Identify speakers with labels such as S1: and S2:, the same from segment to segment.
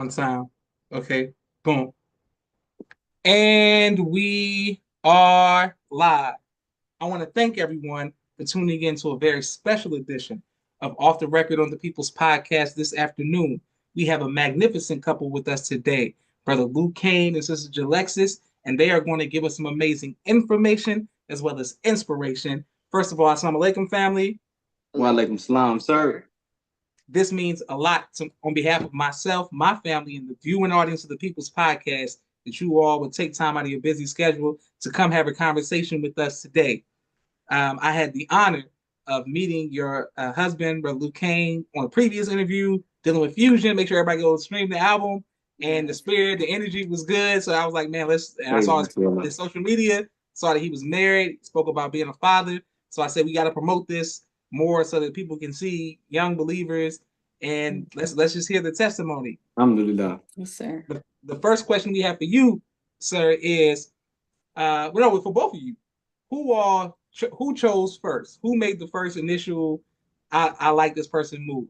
S1: On time. Okay. Boom. And we are live. I want to thank everyone for tuning in to a very special edition of Off the Record on the People's Podcast this afternoon. We have a magnificent couple with us today, Brother Luke Kane and Sister Jalexis, and they are going to give us some amazing information as well as inspiration. First of all, Assalamu alaikum, family.
S2: Wa alaikum salam, sir.
S1: This means a lot on behalf of myself, my family, and the viewing audience of the People's Podcast that you all would take time out of your busy schedule to come have a conversation with us today. I had the honor of meeting your husband, Brother Luke Kane, on a previous interview, dealing with Fusion, make sure everybody goes stream the album. And the spirit, the energy was good. So I was like, man, and I saw his social media, saw that he was married, spoke about being a father. So I said, we got to promote this more so that people can see young believers. And let's just hear the testimony.
S2: Alhamdulillah.
S3: Yes, sir.
S1: The first question we have for you, sir, is for both of you, who chose first? Who made the first initial I like this person move?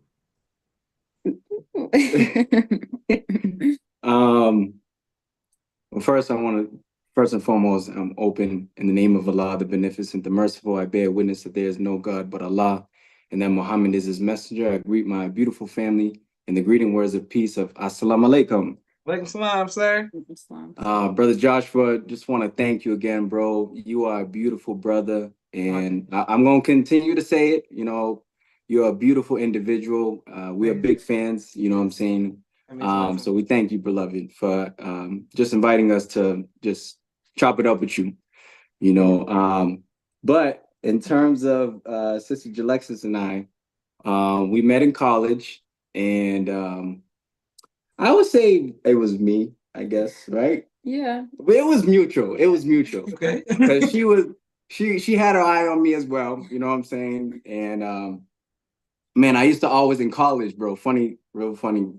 S2: Well, first and foremost, I'm open in the name of Allah, the Beneficent, the Merciful. I bear witness that there is no God but Allah, and that Muhammad is his messenger. I greet my beautiful family in the greeting words of peace of Assalamu alaikum.
S1: Walaikum salam, sir.
S2: Brother Joshua, just want to thank you again, bro. You are a beautiful brother, and I'm going to continue to say it. You know, you're a beautiful individual. We are big fans, you know what I'm saying? So we thank you, beloved, for just inviting us to just chop it up with you, you know. But in terms of Sister Jalexis and I, we met in college, and I would say it was me, I guess, right?
S3: Yeah.
S2: But it was mutual. It was mutual.
S1: Okay.
S2: Because she had her eye on me as well, you know what I'm saying? And man, I used to always in college, bro, real funny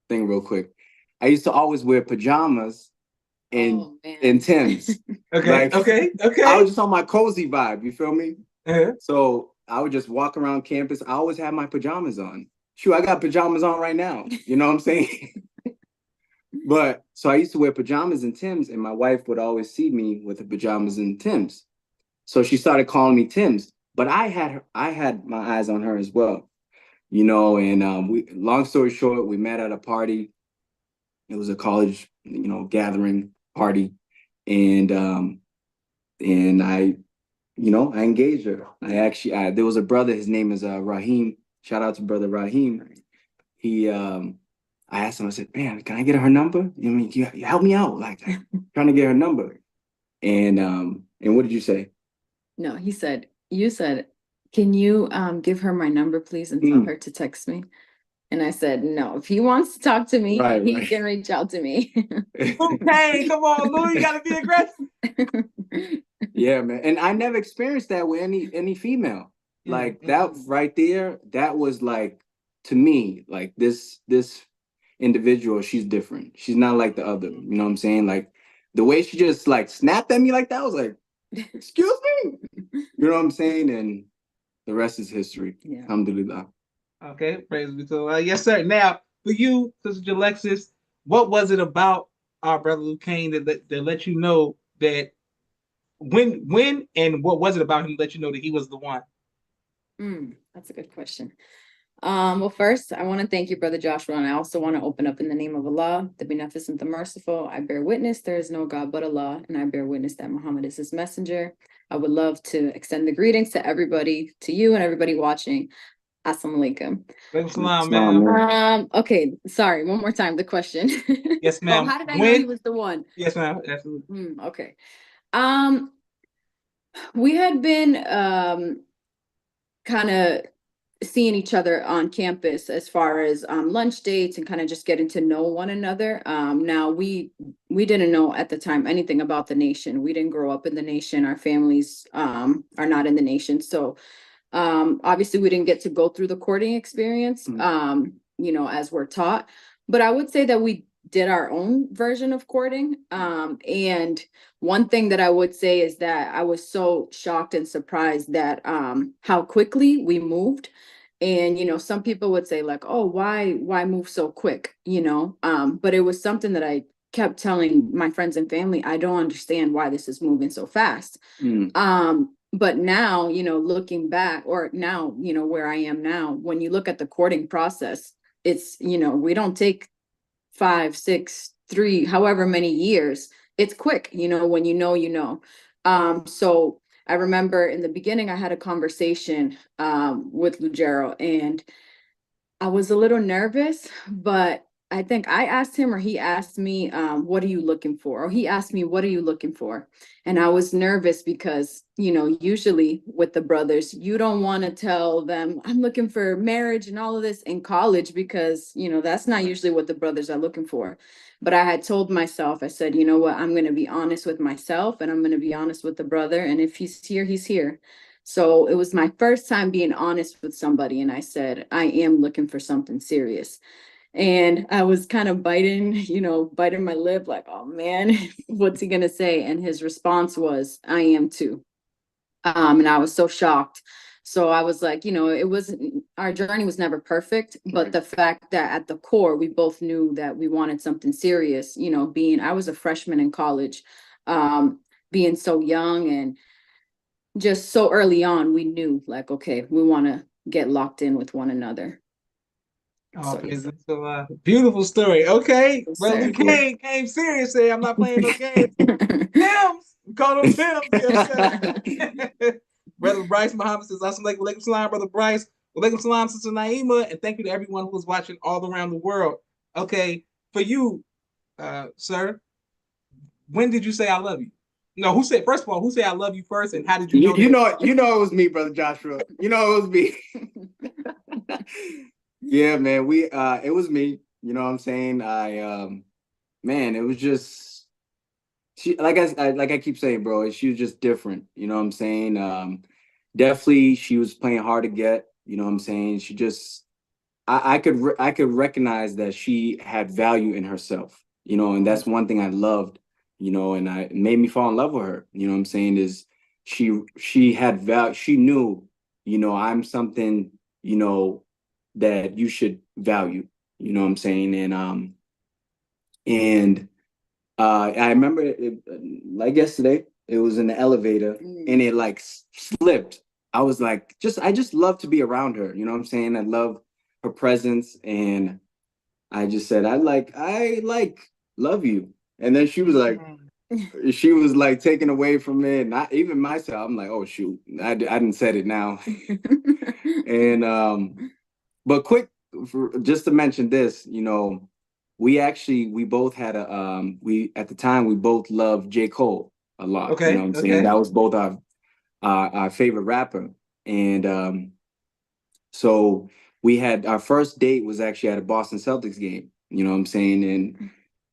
S2: thing real quick. I used to always wear pajamas and Timbs.
S1: Okay.
S2: Like,
S1: okay.
S2: I was just on my cozy vibe, you feel me?
S1: Uh-huh.
S2: So I would just walk around campus. I always had my pajamas on. Shoot, I got pajamas on right now. You know what I'm saying? But so I used to wear pajamas and Timbs, and my wife would always see me with the pajamas and Timbs. So she started calling me Timbs. But I had my eyes on her as well. You know, and long story short, we met at a party. It was a college, you know, gathering party. And I, you know, I engaged her. There was a brother, his name is Raheem. Shout out to brother Raheem. I asked him, I said, man, can I get her number? You know, you help me out, like trying to get her number. And what did you say?
S3: No, you said, can you give her my number, please, and tell her to text me? And I said, no, if he wants to talk to me, he can reach out to me.
S1: Okay, come on, Lou, you gotta be aggressive.
S2: Yeah, man. And I never experienced that with any female. Like that right there, that was like, to me, like this individual, she's different. She's not like the other. You know what I'm saying? Like the way she just like snapped at me like that, I was like, excuse me. You know what I'm saying? And the rest is history.
S3: Yeah.
S2: Alhamdulillah.
S1: Okay, praise be to Allah. Yes, sir. Now, for you, Sister Jalexis, what was it about our brother Luke Kane that let you know that when and what was it about him that let you know that he was the one?
S3: That's a good question. Well, first, I want to thank you, Brother Joshua, and I also want to open up in the name of Allah, the Beneficent, the Merciful. I bear witness there is no God but Allah, and I bear witness that Muhammad is his messenger. I would love to extend the greetings to everybody, to you and everybody watching. Assalamu alaikum.
S1: Ma'am.
S3: Okay, sorry, one more time, the question.
S1: Yes, ma'am.
S3: How did I know he was the one?
S1: Yes, ma'am, absolutely.
S3: Okay. We had been kind of seeing each other on campus as far as lunch dates and kind of just getting to know one another. Now we didn't know at the time anything about the nation. We didn't grow up in the nation. Our families are not in the nation. So obviously we didn't get to go through the courting experience, you know, as we're taught. But I would say that we did our own version of courting. And one thing that I would say is that I was so shocked and surprised that how quickly we moved. And, you know, some people would say like, oh, why move so quick? You know, but it was something that I kept telling my friends and family, I don't understand why this is moving so fast. But now, you know, looking back, or now, you know, where I am now, when you look at the courting process, it's, you know, we don't take 5, 6, 3, however many years. It's quick, you know, when you know, you know. So I remember in the beginning, I had a conversation with Lugero, and I was a little nervous, but I think I asked him or he asked me, what are you looking for? Or he asked me, what are you looking for? And I was nervous because, you know, usually with the brothers, you don't want to tell them, I'm looking for marriage and all of this in college, because, you know, that's not usually what the brothers are looking for. But I had told myself, I said, you know what, I'm going to be honest with myself, and I'm going to be honest with the brother. And if he's here, he's here. So it was my first time being honest with somebody. And I said, I am looking for something serious. And I was kind of biting, you know, biting my lip like, oh man, what's he gonna say? And his response was, I am too. And I was so shocked. So I was like, you know, it wasn't, our journey was never perfect, but the fact that at the core, we both knew that we wanted something serious, you know, I was a freshman in college, being so young and just so early on, we knew like, okay, we want to get locked in with one another.
S1: Oh, so, beautiful story. Okay, Brother Kang came serious. Say, I'm not playing no games. Pimps, we call them pimps. Yes, Brother Bryce Muhammad says, "Assalamu alaikum salam, Brother Bryce. Walaikum salam, Sister Naima, and thank you to everyone who was watching all around the world." Okay, for you, sir, when did you say I love you? No, who said, first of all, who said I love you first, and how did you know?
S2: You know it was me, Brother Joshua. You know it was me. Yeah, man, it was me. You know what I'm saying? Man, it was just like I keep saying, bro, she was just different. You know what I'm saying? Definitely she was playing hard to get, you know what I'm saying? She just I could recognize that she had value in herself, you know, and that's one thing I loved, you know, and it made me fall in love with her. You know what I'm saying? Is she had value, she knew, you know, I'm something, you know, that you should value, you know what I'm saying? And I remember it, like yesterday, it was in the elevator and it like slipped. I was like, I just love to be around her, you know what I'm saying? I love her presence, and I just said, I love you. And then she was like taken away from it. Not even myself. I'm like, oh shoot, I didn't said it now. And but just to mention this, you know, we both had at the time we both loved J. Cole a lot.
S1: Okay,
S2: you know what I'm saying? That was both our favorite rapper. And so we had our first date was actually at a Boston Celtics game, you know what I'm saying?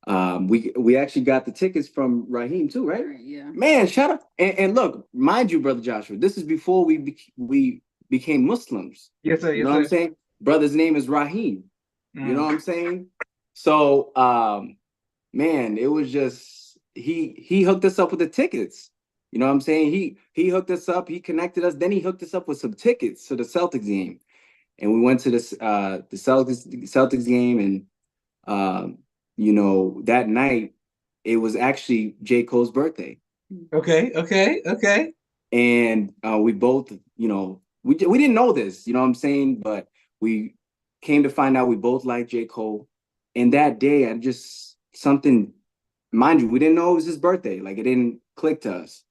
S2: And we actually got the tickets from Raheem too, right?
S3: Yeah.
S2: Man, shout out. And look, mind you, Brother Joshua, this is before we became Muslims.
S1: Yes, sir.
S2: You know what I'm saying? Brother's name is Raheem. You know what I'm saying? So man, it was just he hooked us up with the tickets. You know what I'm saying? He hooked us up, he connected us, then he hooked us up with some tickets to the Celtics game. And we went to the Celtics game, and you know, that night it was actually J. Cole's birthday.
S1: Okay.
S2: And we both, you know, we didn't know this, you know what I'm saying? But we came to find out we both liked J. Cole. And that day, I just something, mind you, we didn't know it was his birthday. Like it didn't click to us.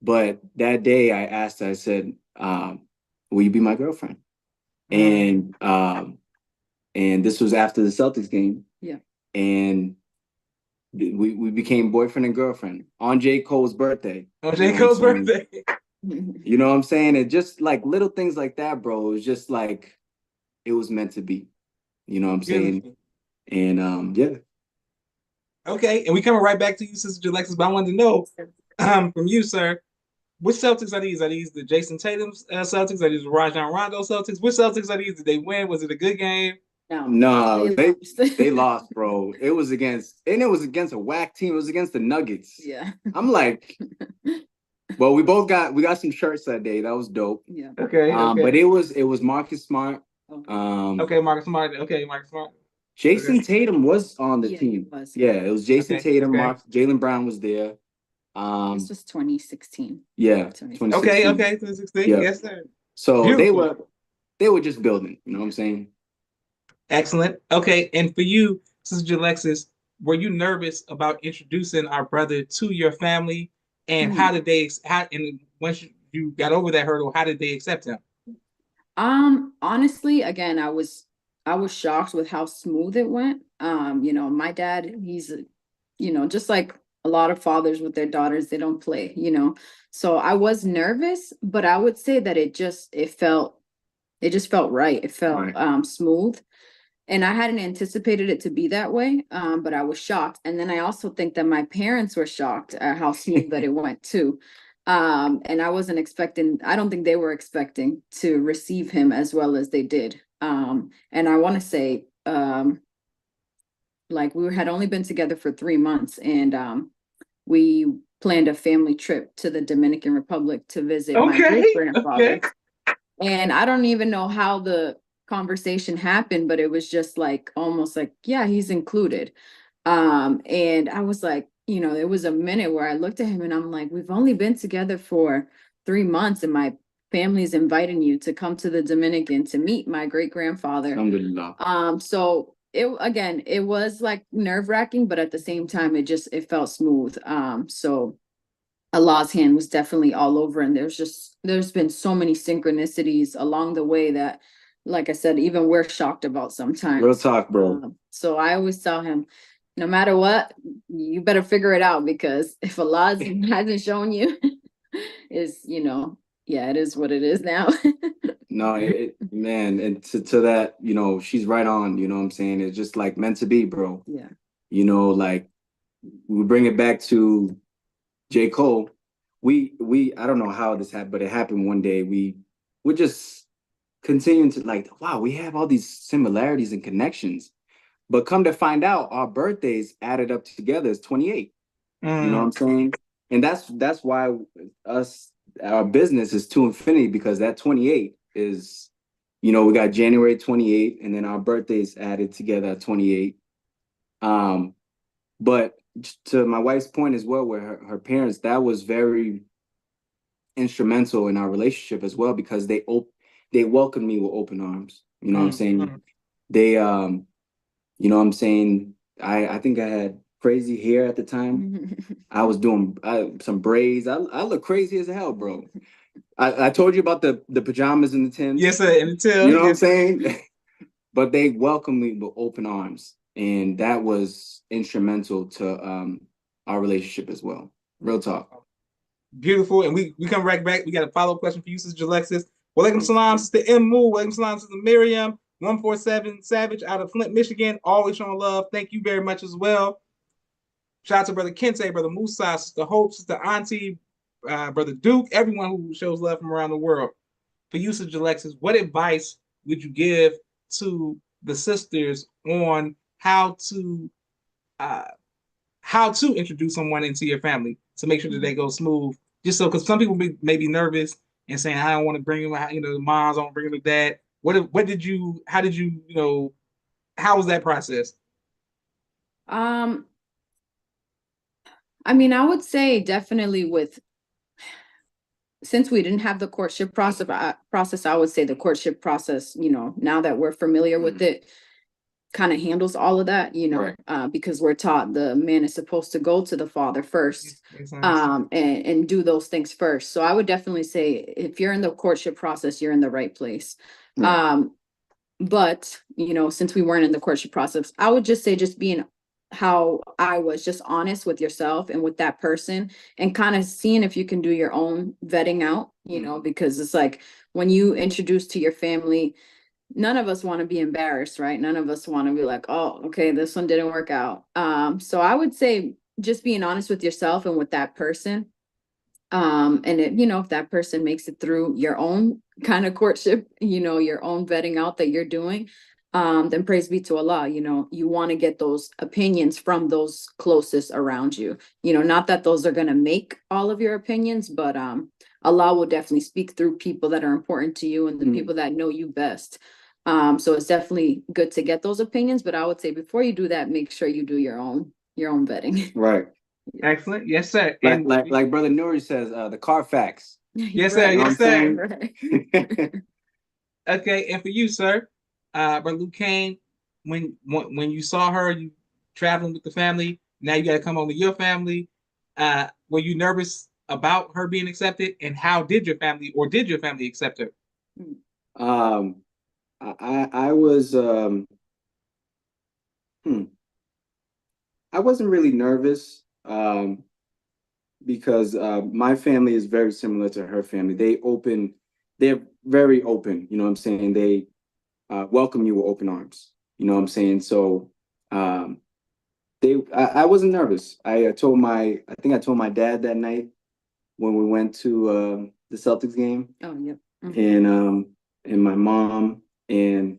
S2: But that day I asked her, I said, will you be my girlfriend? And this was after the Celtics game.
S3: Yeah.
S2: And we became boyfriend and girlfriend on J. Cole's birthday.
S1: On J. Cole's birthday.
S2: You know what I'm saying? And just like little things like that, bro. It was just like it was meant to be. You know what I'm saying? And yeah.
S1: Okay, and we coming right back to you, Sister Jalexis, but I wanted to know from you, sir, which Celtics are these? Are these the Jason Tatum Celtics? Are these the Rajon Rondo Celtics? Which Celtics are these? Did they win? Was it a good game?
S2: No, they lost, bro. It was against a whack team. It was against the Nuggets.
S3: Yeah.
S2: I'm like, well, we got some shirts that day. That was dope.
S3: Yeah.
S1: Okay.
S2: But it was Marcus Smart,
S1: Okay, Marcus Smart. Okay, Marcus Smart.
S2: Jason
S1: Okay.
S2: Tatum was on the team. Yeah, it was Jason Tatum.
S1: Okay.
S2: Jaylen Brown was there.
S3: This was 2016.
S2: Yeah,
S3: 2016.
S1: Okay,
S2: 2016.
S1: okay, 2016.
S2: Yeah.
S1: Yes, sir.
S2: So
S1: Beautiful.
S2: they were just building. You know what I'm saying?
S1: Excellent. Okay, and for you, Sister Jalexis, were you nervous about introducing our brother to your family, and how did they? How and once you got over that hurdle, how did they accept him?
S3: Honestly, again, I was shocked with how smooth it went. You know, my dad, he's, you know, just like a lot of fathers with their daughters, they don't play, you know. So I was nervous, but I would say that it just felt right. It felt smooth. And I hadn't anticipated it to be that way, but I was shocked. And then I also think that my parents were shocked at how smooth that it went too. And I wasn't expecting, I don't think they were expecting to receive him as well as they did. And I want to say, like we had only been together for 3 months, and we planned a family trip to the Dominican Republic to visit my great grandfather. And I don't even know how the conversation happened, but it was just like almost like, yeah, he's included. And I was like, you know, there was a minute where I looked at him and I'm like, we've only been together for 3 months, and my family's inviting you to come to the Dominican to meet my great grandfather. So it was like nerve-wracking, but at the same time, it felt smooth. So Allah's hand was definitely all over, and there's been so many synchronicities along the way that, like I said, even we're shocked about sometimes.
S2: Real talk, bro.
S3: So I always tell him, no matter what, you better figure it out, because if Allah hasn't shown you, is, you know, yeah, it is what it is now.
S2: No, man, and to that, you know, she's right on. You know what I'm saying? It's just like meant to be, bro.
S3: Yeah.
S2: You know, like we bring it back to J. Cole. We I don't know how this happened, but it happened one day. We're just continuing to like, wow, we have all these similarities and connections. But come to find out, our birthdays added up together is 28. You know what I'm saying? And that's why our business is to infinity, because that 28 is, you know, we got January 28, and then our birthdays added together at 28. But to my wife's point as well, where her parents, that was very instrumental in our relationship as well, because they welcomed me with open arms. You know what I'm saying? They you know what I'm saying? I think I had crazy hair at the time. I was doing some braids. I look crazy as hell, bro. I told you about the pajamas and the Timbs.
S1: Yes, sir. And the Timbs.
S2: You know what I'm saying? But they welcomed me with open arms, and that was instrumental to our relationship as well. Real talk.
S1: Beautiful. And we come right back. We got a follow-up question for you, Sister Jalexis. Walaikum salam, Sister M. Moo. Walaikum salam, Sister Miriam. 147 Savage out of Flint, Michigan. Always showing love. Thank you very much as well. Shout out to Brother Kente, Brother Musa, Sister Hope, Sister Auntie, Brother Duke, everyone who shows love from around the world. For you, Sister Jalexis, what advice would you give to the sisters on how to introduce someone into your family to make sure that they go smooth? Just so, because some people may be nervous and saying, I don't want to bring him, you know, the moms, I don't bring him the dad. How did you, you know, how was that process?
S3: I mean, I would say definitely since we didn't have the courtship process, I would say the courtship process, you know, now that we're familiar with it, kind of handles all of that, you know, because we're taught the man is supposed to go to the father first, and do those things first. So I would definitely say if you're in the courtship process, you're in the right place. But, you know, since we weren't in the courtship process, I would just say just being how I was, just honest with yourself and with that person, and kind of seeing if you can do your own vetting out, you know, because it's like when you introduce to your family, none of us want to be embarrassed, right? None of us want to be like, oh, okay, this one didn't work out. So I would say just being honest with yourself and with that person. And it, you know, if that person makes it through your own kind of courtship, you know, your own vetting out that you're doing, then praise be to Allah. You know, you want to get those opinions from those closest around you, you know, not that those are going to make all of your opinions, but Allah will definitely speak through people that are important to you and the people that know you best. So it's definitely good to get those opinions, but I would say before you do that, make sure you do your own vetting.
S2: Right.
S1: Excellent. Yes, sir.
S2: Like
S1: And
S2: like Brother Nuri says, the Carfax.
S1: yes, sir.
S3: Right,
S2: You know what
S1: Yes,
S2: I'm
S1: sir.
S3: right.
S1: Okay. And for you, sir, Brother Luke Kane, when you saw her, you traveling with the family. Now you got to come home to your family. Were you nervous about her being accepted? And how did your family, or did your family accept her?
S2: Um, I was hmm, I wasn't really nervous because my family is very similar to her family. They're very open. You know what I'm saying? They welcome you with open arms. You know what I'm saying? So um, I wasn't nervous. I think I told my dad that night when we went to the Celtics game,
S3: Oh, yep.
S2: and my mom, and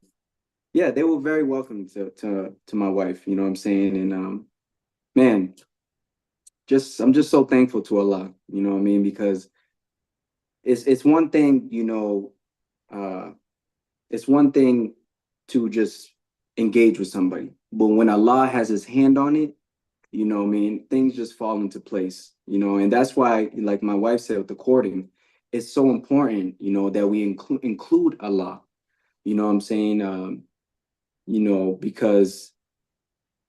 S2: yeah, they were very welcoming to my wife. You know what I'm saying? And man, I'm just so thankful to Allah. You know what I mean? Because it's one thing, uh, it's one thing to just engage with somebody, but when Allah has His hand on it, you know what I mean, things just fall into place. And that's why, like my wife said with the courting, it's so important, that we include Allah. You know what I'm saying? Because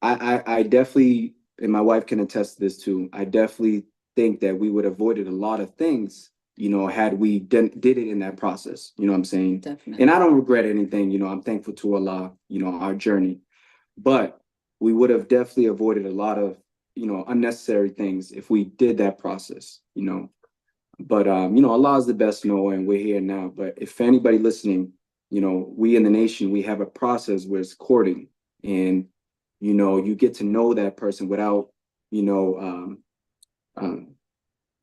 S2: I definitely, and my wife can attest to this too, I definitely think that we would have avoided a lot of things, had we did it in that process. You know what I'm saying?
S3: Definitely.
S2: And I don't regret anything. I'm thankful to Allah, our journey. But we would have definitely avoided a lot of, unnecessary things if we did that process. But Allah is the best knower, and we're here now. But if anybody listening, we in the nation, we have a process where it's courting, and you get to know that person without, you know,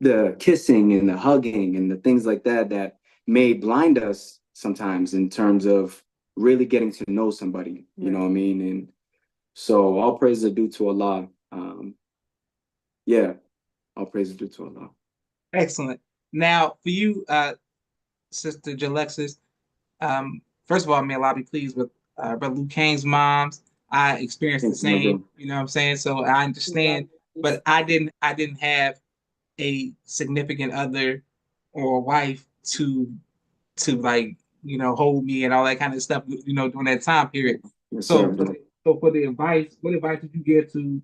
S2: the kissing and the hugging and the things like that may blind us sometimes in terms of really getting to know somebody. You know what I mean? And so all praise are due to Allah. Yeah, all praise is due to Allah.
S1: Excellent. Now, for you, Sister Jalexis, first of all, may Allah be pleased with Brother Luke Kane's moms. I experienced the same, you know what I'm saying? So I understand, but I didn't have a significant other or a wife to like, hold me and all that kind of stuff, during that time period.
S2: Yes,
S1: So,
S2: sir.
S1: so for the advice, what advice did you give to,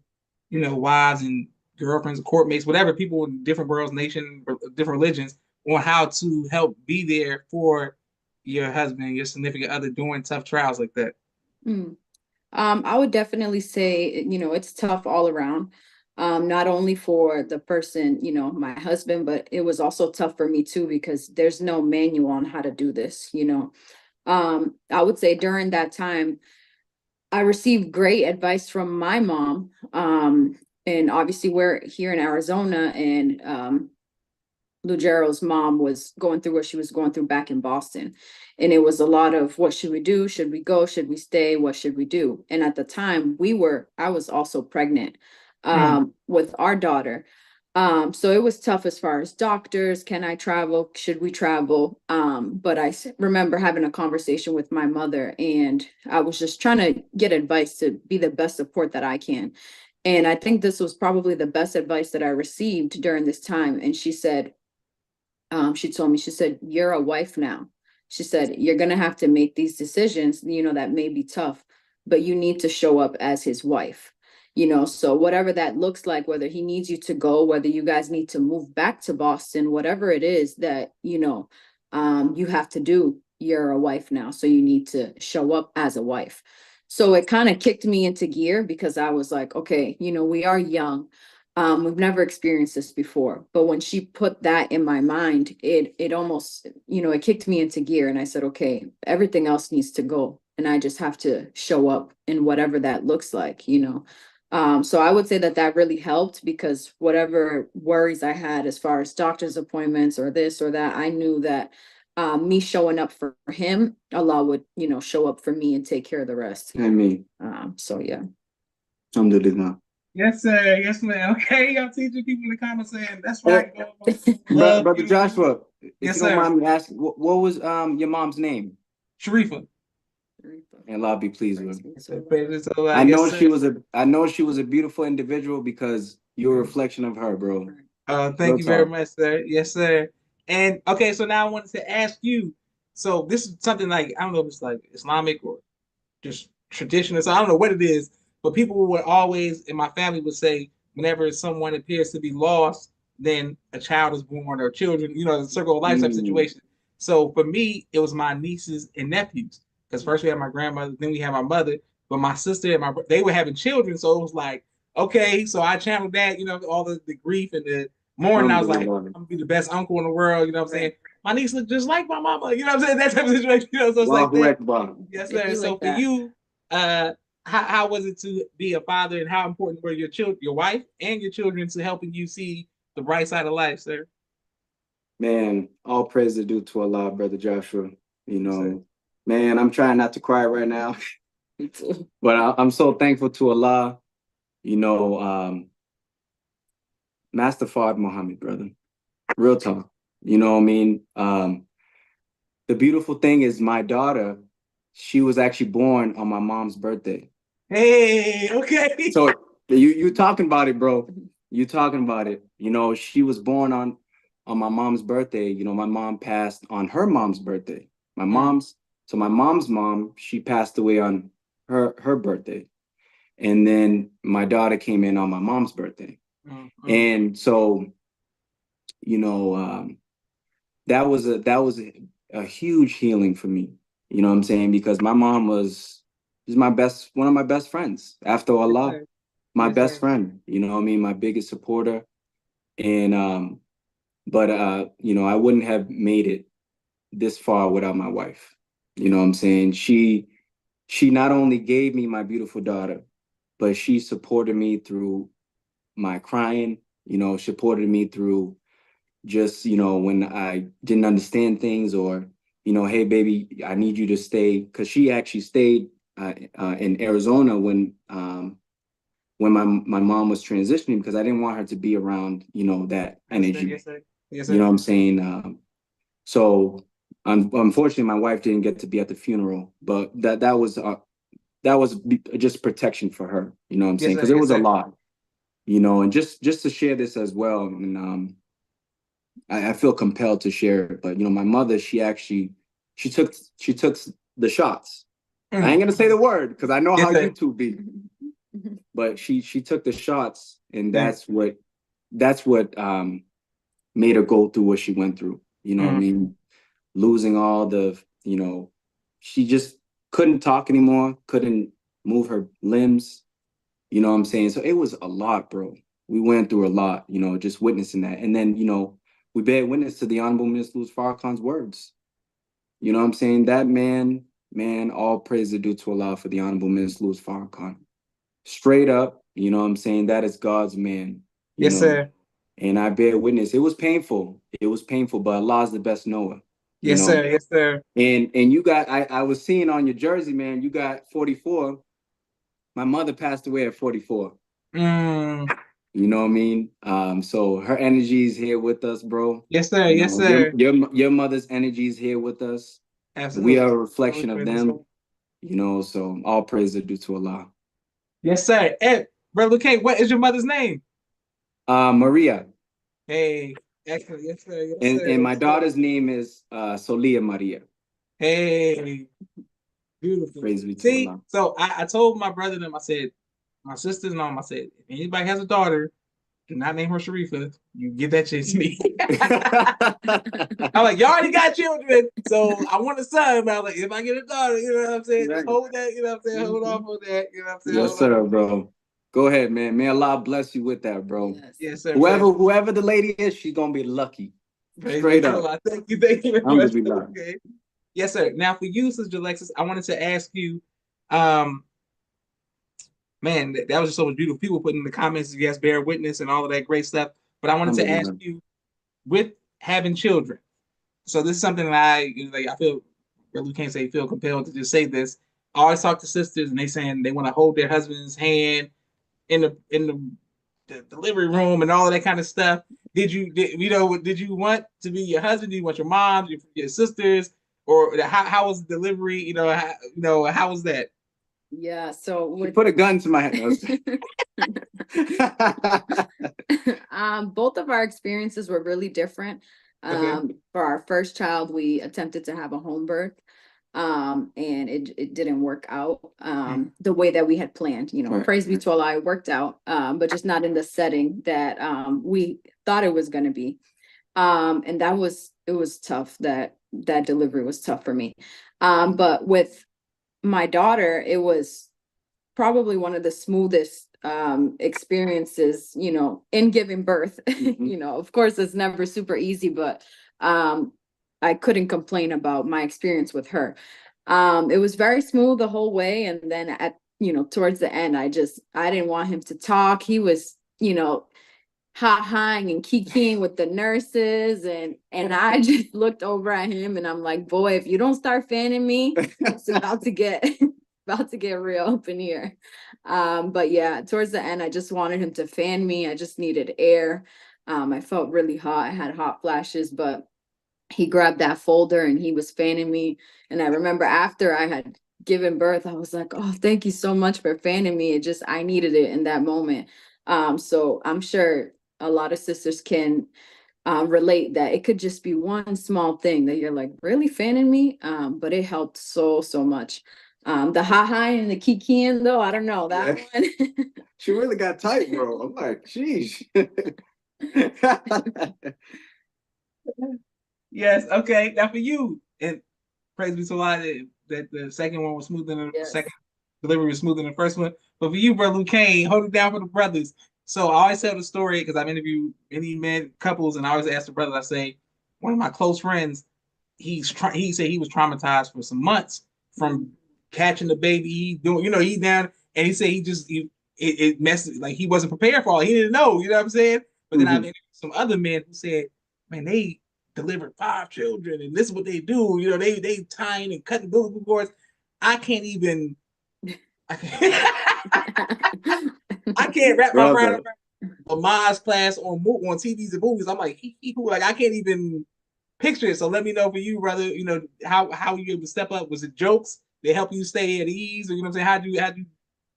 S1: wives and girlfriends, courtmates, whatever, people in different worlds, nation, different religions, on how to help be there for your husband, your significant other during tough trials like that?
S3: Mm. I would definitely say, it's tough all around. Not only for the person, my husband, but it was also tough for me too, because there's no manual on how to do this. I would say during that time, I received great advice from my mom. And obviously we're here in Arizona, and Lugero's mom was going through what she was going through back in Boston. And it was a lot of, what should we do? Should we go? Should we stay? What should we do? And at the time I was also pregnant with our daughter. So it was tough as far as doctors. Can I travel? Should we travel? But I remember having a conversation with my mother, and I was just trying to get advice to be the best support that I can. And I think this was probably the best advice that I received during this time. And she told me, she said, "You're a wife now." She said, "You're going to have to make these decisions, that may be tough, but you need to show up as his wife. So whatever that looks like, whether he needs you to go, whether you guys need to move back to Boston, whatever it is that, you have to do, you're a wife now. So you need to show up as a wife." So it kind of kicked me into gear, because I was like, okay, we are young. We've never experienced this before, but when she put that in my mind, it almost, it kicked me into gear, and I said, okay, everything else needs to go, and I just have to show up in whatever that looks like. So I would say that really helped, because whatever worries I had as far as doctor's appointments or this or that, I knew that me showing up for him, Allah would, show up for me and take care of the rest.
S2: I mean,
S3: so yeah.
S2: alhamdulillah.
S1: Yes, sir. Yes, ma'am. Okay, y'all teaching people in the comments saying that's right. Love
S2: Brother Joshua, if
S1: Yes,
S2: you don't
S1: sir.
S2: mind me asking, what was your mom's name?
S1: Sharifa.
S2: And Allah be pleased with her.
S1: I
S2: know she was a beautiful individual because you're a reflection of her, bro.
S1: Thank you very much, sir. Yes, sir. And okay, so now I wanted to ask you. So this is something like, I don't know if it's like Islamic or just traditional. So I don't know what it is, but people would always in my family would say whenever someone appears to be lost, then a child is born or children, the circle of life type situation. So for me, it was my nieces and nephews. Because first we had my grandmother, then we had my mother, but my sister and they were having children, so it was like, okay, so I channeled that, all the grief and the mourning. I was like, I'm gonna be the best uncle in the world, you know what I'm saying? My niece looked just like my mama, you know what I'm saying? That type of situation, so it's like that. Yes, sir. So for you, how was it to be a father, and how important were your children, your wife and your children, to helping you see the bright side of life, sir?
S2: Man, all praise is due to Allah, brother Joshua. Man, I'm trying not to cry right now. But I'm so thankful to Allah. Master Fard Muhammad, brother. Real talk. You know what I mean? The beautiful thing is my daughter, she was actually born on my mom's birthday.
S1: Hey, okay.
S2: So you talking about it, bro. You talking about it. She was born on my mom's birthday. My mom passed on her mom's birthday. My mom's mom, she passed away on her birthday. And then my daughter came in on my mom's birthday. And so, that was a huge healing for me. You know what I'm saying? Because my mom is one of my best friends after Allah, my best friend, my biggest supporter. And, but I wouldn't have made it this far without my wife. You know what I'm saying? She not only gave me my beautiful daughter, but she supported me through my crying, supported me through just, when I didn't understand things, or, hey, baby, I need you to stay. Because she actually stayed in Arizona when my mom was transitioning, because I didn't want her to be around, that energy.
S1: Yes, sir. Yes, sir.
S2: You know what I'm saying? So unfortunately, my wife didn't get to be at the funeral, but that was just protection for her. You know what I'm saying? Because it was a lot. And just to share this as well, and I feel compelled to share it. But my mother, she took the shots. I ain't gonna say the word because I know how you two be. But she took the shots, and that's what made her go through what she went through. You know what I mean? Losing all the, she just couldn't talk anymore, couldn't move her limbs. You know what I'm saying? So it was a lot, bro. We went through a lot, just witnessing that. And then, we bear witness to the Honorable Minister Min Farrakhan's words. You know what I'm saying? That man, all praise is due to Allah for the Honorable Minister Min Farrakhan. Straight up, you know what I'm saying? That is God's man.
S1: Yes, sir.
S2: And I bear witness. It was painful. But Allah's the best knower.
S1: Yes, sir. Yes, sir.
S2: And you got, I was seeing on your jersey, man, you got 44. My mother passed away at 44. You know what I mean? So her energy is here with us, bro.
S1: Yes, sir. Yes, sir.
S2: Your mother's energy is here with us.
S1: Absolutely.
S2: We are a reflection of them. So all praise is due to Allah.
S1: Yes, sir. Hey, Brother K, what is your mother's name?
S2: Maria.
S1: Hey, excellent. Yes, sir. Yes,
S2: and
S1: sir.
S2: And my daughter's name is Solia Maria.
S1: Hey, beautiful.
S2: Praise be to
S1: See,
S2: Allah.
S1: so I told my brother them, I said, my sister's mom, I said, if anybody has a daughter, do not name her Sharifa. You give that shit to me. I'm like, you already got children, so I want a son. But I was like, if I get a daughter, you know what I'm saying? Just hold that, you know what I'm saying? Hold off on that, you know what I'm saying?
S2: Yes, sir, bro. Go ahead, man. May Allah bless you with that, bro.
S1: Yes, sir.
S2: Whoever the lady is, she's gonna be lucky. Straight up.
S1: Thank you very much. Okay. Yes, sir. Now for you, Sis Jalexis, I wanted to ask you, man, that was just so much beautiful. People putting in the comments, yes, bear witness and all of that great stuff. But I wanted to ask you, with having children, so this is something that I feel, really can't say feel compelled to just say this. I always talk to sisters and they saying they want to hold their husband's hand in the delivery room and all of that kind of stuff. Did you want to be your husband? Do you want your mom, your sisters, or how was the delivery? How was that?
S3: Yeah, so
S2: She put a gun to my head.
S3: both of our experiences were really different.
S1: Okay.
S3: For our first child, we attempted to have a home birth, and it didn't work out the way that we had planned.
S2: Right.
S3: Praise be to Allah, it worked out, but just not in the setting that we thought it was going to be. And it was tough. That delivery was tough for me. But with my daughter, it was probably one of the smoothest experiences, in giving birth.
S2: Mhm.
S3: Of course it's never super easy, but I couldn't complain about my experience with her. It was very smooth the whole way, and then towards the end, I didn't want him to talk. He was ha-haing and kikiing with the nurses, and I just looked over at him and I'm like, boy, if you don't start fanning me, it's about to get real up in here. But yeah, towards the end, I just wanted him to fan me. I just needed air. I felt really hot. I had hot flashes, but he grabbed that folder and he was fanning me. And I remember after I had given birth, I was like, oh, thank you so much for fanning me. I needed it in that moment. So I'm sure a lot of sisters can relate that it could just be one small thing that you're like, really fanning me? But it helped so much. The ha-ha and the kikiing, though, I don't know that one.
S2: She really got tight, bro. I'm like, sheesh.
S1: Yes. Okay. Now for you, and praise be to Allah that the second one was smoother than the
S3: Yes.
S1: second delivery was smoother than the first one. But for you, brother Kane, hold it down for the brothers. So I always tell the story because I've interviewed many men couples, and I always ask the brothers. I say, one of my close friends, he said he was traumatized for some months from catching the baby. He doing, he down, and he said it messed, like he wasn't prepared for all. He didn't know, you know what I'm saying? But then I've interviewed some other men who said, man, they delivered 5 children, and this is what they do. They tying and cutting umbilical cords. I can't even. I can't, I can't wrap my brain around a Maz class on TVs and movies. I'm like, like I can't even picture it. So let me know for you, brother. How you able to step up? Was it jokes? They help you stay at ease, or you know what I'm saying? How do you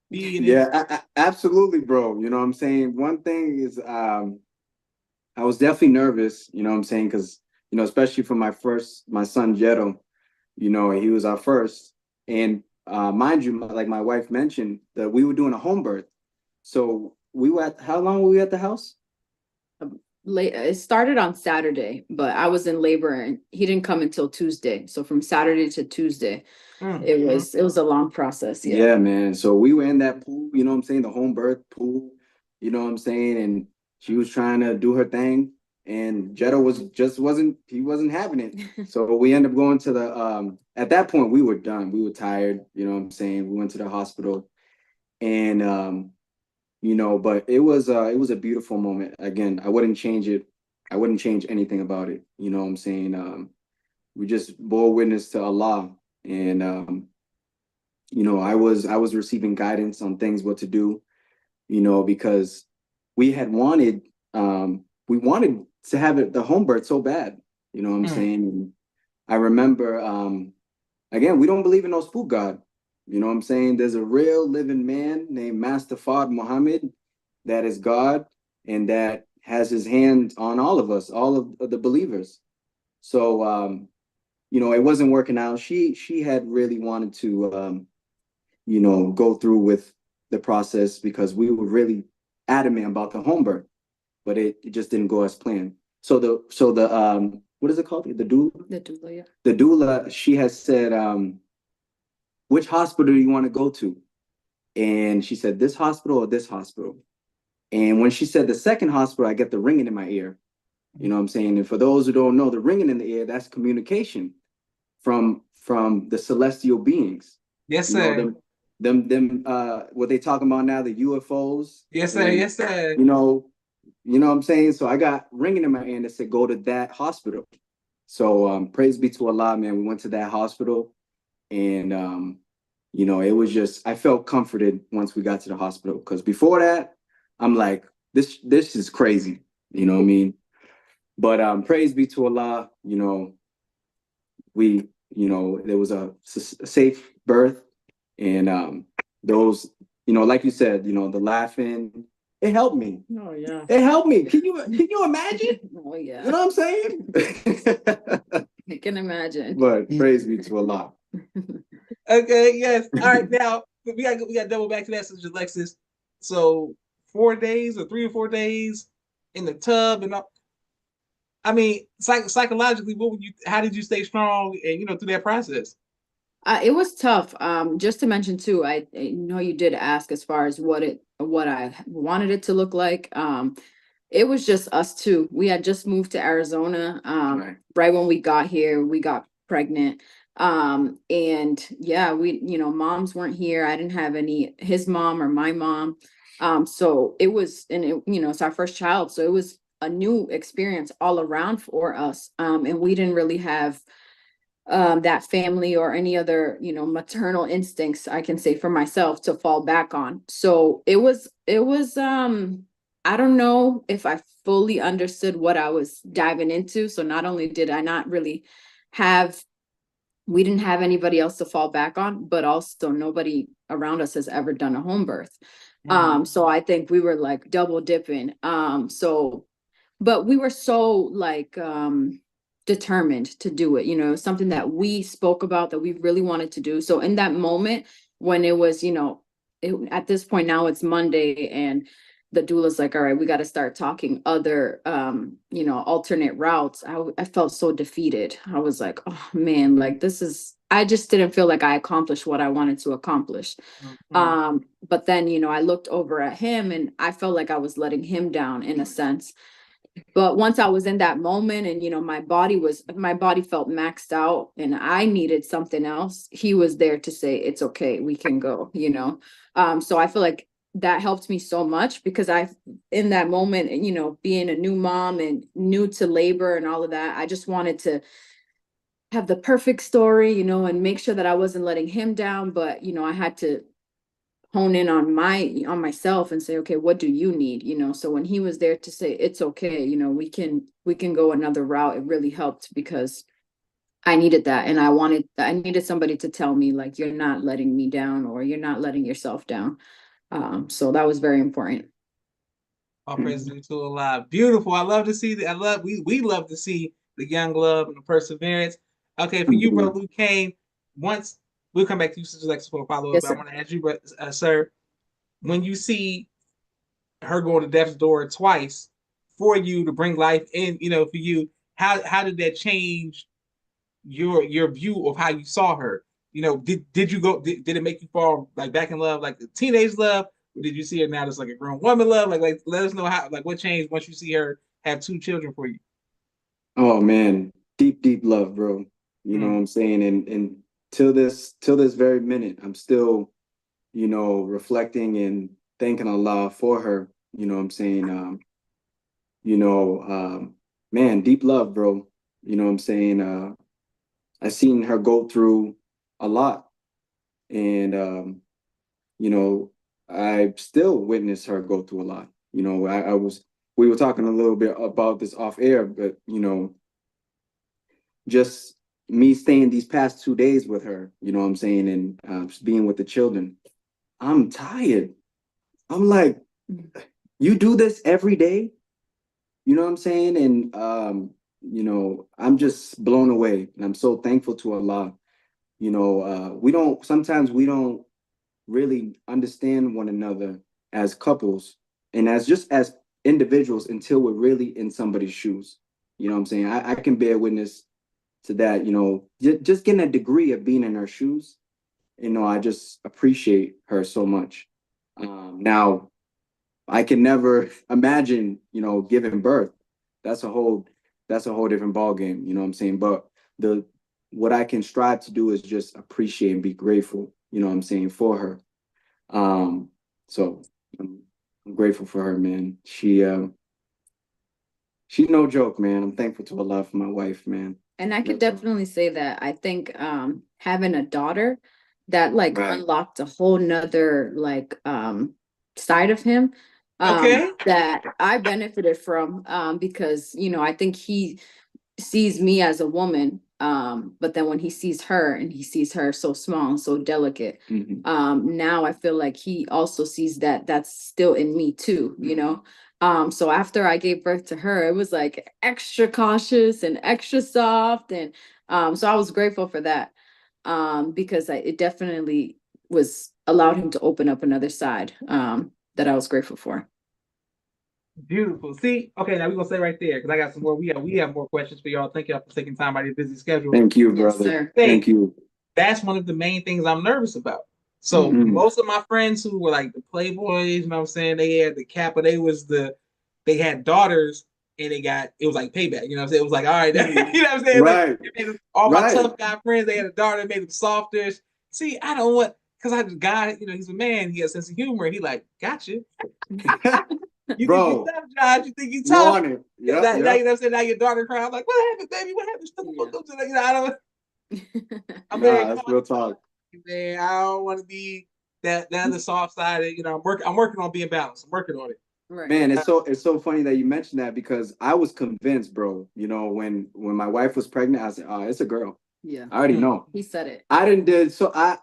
S1: be in it?
S2: Yeah, absolutely, bro. You know what I'm saying? One thing is, I was definitely nervous. You know what I'm saying? Because especially for my son Jetto. He was our first, and mind you, like my wife mentioned, that we were doing a home birth. So how long were we at the house?
S3: It started on Saturday, but I was in labor and he didn't come until Tuesday. So from Saturday to Tuesday, it was a long process.
S2: Yeah, man. So we were in that pool, you know what I'm saying? The home birth pool, you know what I'm saying? And she was trying to do her thing, and Jetto wasn't having it. So we ended up going to the at that point we were done. We were tired, you know what I'm saying? We went to the hospital, and but it was a beautiful moment. Again, I wouldn't change it. I wouldn't change anything about it. You know what I'm saying? We just bore witness to Allah, and I was receiving guidance on things what to do, because we wanted to have the home birth so bad. You know what I'm saying? And I remember, again, we don't believe in no spook God. You know what I'm saying? There's a real living man named Master Fard Muhammad that is God, and that has his hand on all of us, all of the believers. So, it wasn't working out. She had really wanted to, go through with the process because we were really adamant about the home birth, but it just didn't go as planned. So the what is it called? The doula?
S3: The doula, yeah.
S2: The doula, she has said, which hospital do you want to go to? And she said, this hospital or this hospital? And when she said the second hospital, I get the ringing in my ear. You know what I'm saying? And for those who don't know, the ringing in the ear, that's communication from the celestial beings.
S1: Yes, sir.
S2: Them what they talking about now, the UFOs.
S1: Yes, sir. Yes, sir.
S2: You know what I'm saying? So I got ringing in my ear that said, go to that hospital. So praise be to Allah, man. We went to that hospital, and it was just, I felt comforted once we got to the hospital, because before that, I'm like, this is crazy. You know what I mean? But praise be to Allah, we you know, there was a safe birth, and those, you know, like you said, you know, the laughing, it helped me.
S3: Oh yeah.
S2: It helped me. Can you imagine?
S3: Oh yeah.
S2: You know what I'm saying?
S3: I can imagine.
S2: But praise be to Allah.
S1: Okay, yes. All right, now we got to double back to that, Sister Alexis. So 4 days or 3 or 4 days in the tub and all. I mean, psychologically, how did you stay strong and through that process?
S3: It was tough. Just to mention too, I know you did ask as far as what I wanted it to look like. It was just us two. We had just moved to Arizona. Right when we got here, we got pregnant. And yeah, moms weren't here. I didn't have his mom or my mom. So it was, and it's our first child. So it was a new experience all around for us. And we didn't really have that family or any other maternal instincts, I can say for myself, to fall back on. So it was I don't know if I fully understood what I was diving into. So not only did I not really we didn't have anybody else to fall back on, but also nobody around us has ever done a home birth. So I think we were like double dipping. But we were so like determined to do it, something that we spoke about that we really wanted to do. So in that moment when it was, at this point now it's Monday and the doula's like, all right, we got to start talking other, alternate routes. I felt so defeated. I was like, oh man, like I just didn't feel like I accomplished what I wanted to accomplish. But then, I looked over at him and I felt like I was letting him down in a sense. But once I was in that moment and, my body felt maxed out and I needed something else, he was there to say, it's okay, we can go. So I feel like that helped me so much because in that moment, being a new mom and new to labor and all of that, I just wanted to have the perfect story, and make sure that I wasn't letting him down. But, I had to hone in on myself and say, okay, what do you need? So when he was there to say, it's okay, we can go another route, it really helped because I needed that. And I needed somebody to tell me like, you're not letting me down or you're not letting yourself down. So that was very important.
S1: All praise to Allah. Beautiful. I love to see that. We love to see the young love and the perseverance. Okay, for you, Brother Luke Kane, once we'll come back to you, Sister Alexis, for a follow-up.
S3: Yes,
S1: I want to ask you, sir, when you see her going to death's door twice for you to bring life in, for you, how did that change your view of how you saw her? Did you go? Did it make you fall like back in love, like the teenage love? Or did you see her now as like a grown woman love? Like let us know how, like what changed once you see her have 2 children for you.
S2: Oh man, deep love, bro. You know what I'm saying? And till this very minute, I'm still, reflecting and thanking Allah for her. You know what I'm saying? Man, deep love, bro. You know what I'm saying? I seen her go through a lot. And I still witnessed her go through a lot. We were talking a little bit about this off air, but just me staying these past 2 days with her, you know what I'm saying, and just being with the children, I'm tired. I'm like, you do this every day, you know what I'm saying? And I'm just blown away, and I'm so thankful to Allah. Sometimes we don't really understand one another as couples and as individuals until we're really in somebody's shoes. You know what I'm saying? I can bear witness to that, just getting a degree of being in her shoes. I just appreciate her so much. Now I can never imagine, giving birth. That's a whole different ball game, you know what I'm saying? But what I can strive to do is just appreciate and be grateful, you know what I'm saying, for her. So I'm grateful for her, man. She's no joke, man. I'm thankful to Allah for my wife, man.
S3: And I could definitely say that I think having a daughter that like unlocked a whole nother like side of him that I benefited from because I think sees me as a woman, but then when he sees her and he sees her so small and so delicate, now I feel like he also sees that that's still in me too, you know. So after I gave birth to her, it was like extra cautious and extra soft, and so I was grateful for that, because it definitely was allowed him to open up another side, that I was grateful for.
S1: Beautiful. See, okay, now we're gonna stay right there because I got some more. We have more questions for y'all. Thank y'all for taking time out of your busy schedule.
S2: Thank you,
S3: Yes,
S2: brother.
S3: sir.
S2: Thank you.
S1: That's one of the main things I'm nervous about. So most of my friends who were like the playboys, you know what I'm saying, they had the Kappa, they had daughters and it was like payback, you know what I'm saying? It was like, all right, you know what I'm saying?
S2: Right.
S1: Like, all my tough guy friends, they had a daughter, made them softer. See, I don't want, because I just guy, you know, he's a man, he has a sense of humor. He like, gotcha. You
S2: Bro,
S1: think you tough, Josh? You think you tough?
S2: want it.
S1: Now, you know what I'm saying? Now your daughter crying. I'm like, what happened, baby? What happened? Shut the fuck up. You know, I don't. I'm very
S2: that's real talk.
S1: Man, I don't want to be that other soft side. You know, I'm working on being balanced. I'm working on it.
S3: Right.
S2: Man, it's so funny that you mentioned that because I was convinced, bro. You know, when my wife was pregnant, I said, "Oh, it's a girl."
S3: Yeah,
S2: I already know.
S3: he said it.
S2: I didn't did so. I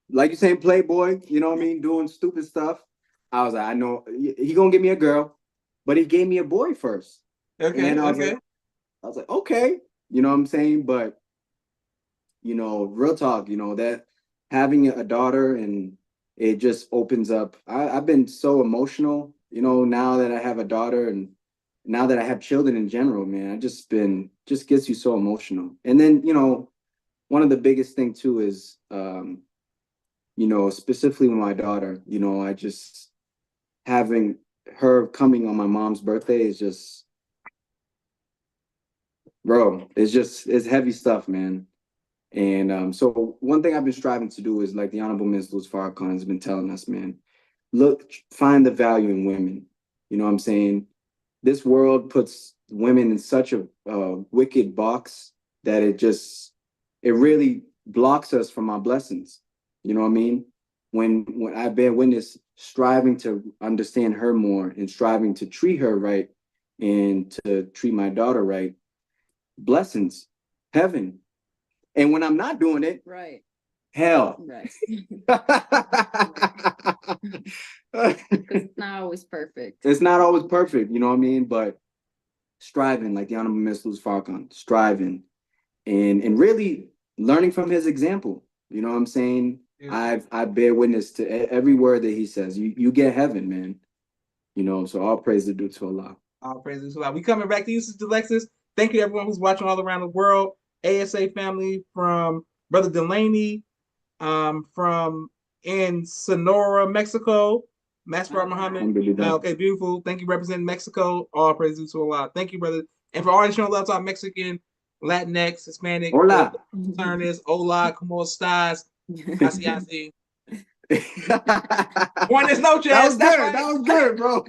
S2: like you saying playboy. You know what I mean? Doing stupid stuff. I was like, I know he gonna give me a girl, but he gave me a boy first.
S1: Okay.
S2: And I was like, okay. You know what I'm saying? But you know, real talk. You know that having a daughter and it just opens up. I've been so emotional. You know, now that I have a daughter and now that I have children in general, man, just gets you so emotional. And then, you know, one of the biggest thing too is, you know, specifically with my daughter, you know, I just having her coming on my mom's birthday is just, bro, it's heavy stuff, man. And so one thing I've been striving to do is like the Honorable Ms. Louis Farrakhan has been telling us, man, find the value in women. You know what I'm saying? This world puts women in such a wicked box that it really blocks us from our blessings. You know what I mean? When I bear witness striving to understand her more and striving to treat her right and to treat my daughter right, blessings, heaven. And when I'm not doing it,
S3: right,
S2: hell.
S3: right. It's not always perfect.
S2: It's not always perfect, you know what I mean? But striving, like the Honorable Ms. Louis Farrakhan, striving and really learning from his example. You know what I'm saying? Yeah. I bear witness to every word that he says. You get heaven, man. You know, so all praise to Allah.
S1: All praise to Allah. We coming back to you, Sister Alexis. Thank you, everyone who's watching all around the world. ASA family from Brother Delaney, from in Sonora, Mexico. Masper Muhammad. Okay, beautiful. Thank you, representing Mexico. All praise to Allah. Thank you, brother. And for always showing love to our Mexican, Latinx, Hispanic,
S2: hola,
S1: hola, ¿cómo estás? Gracias. Buenas noches.
S2: That was good.
S1: Right.
S2: That was good, bro.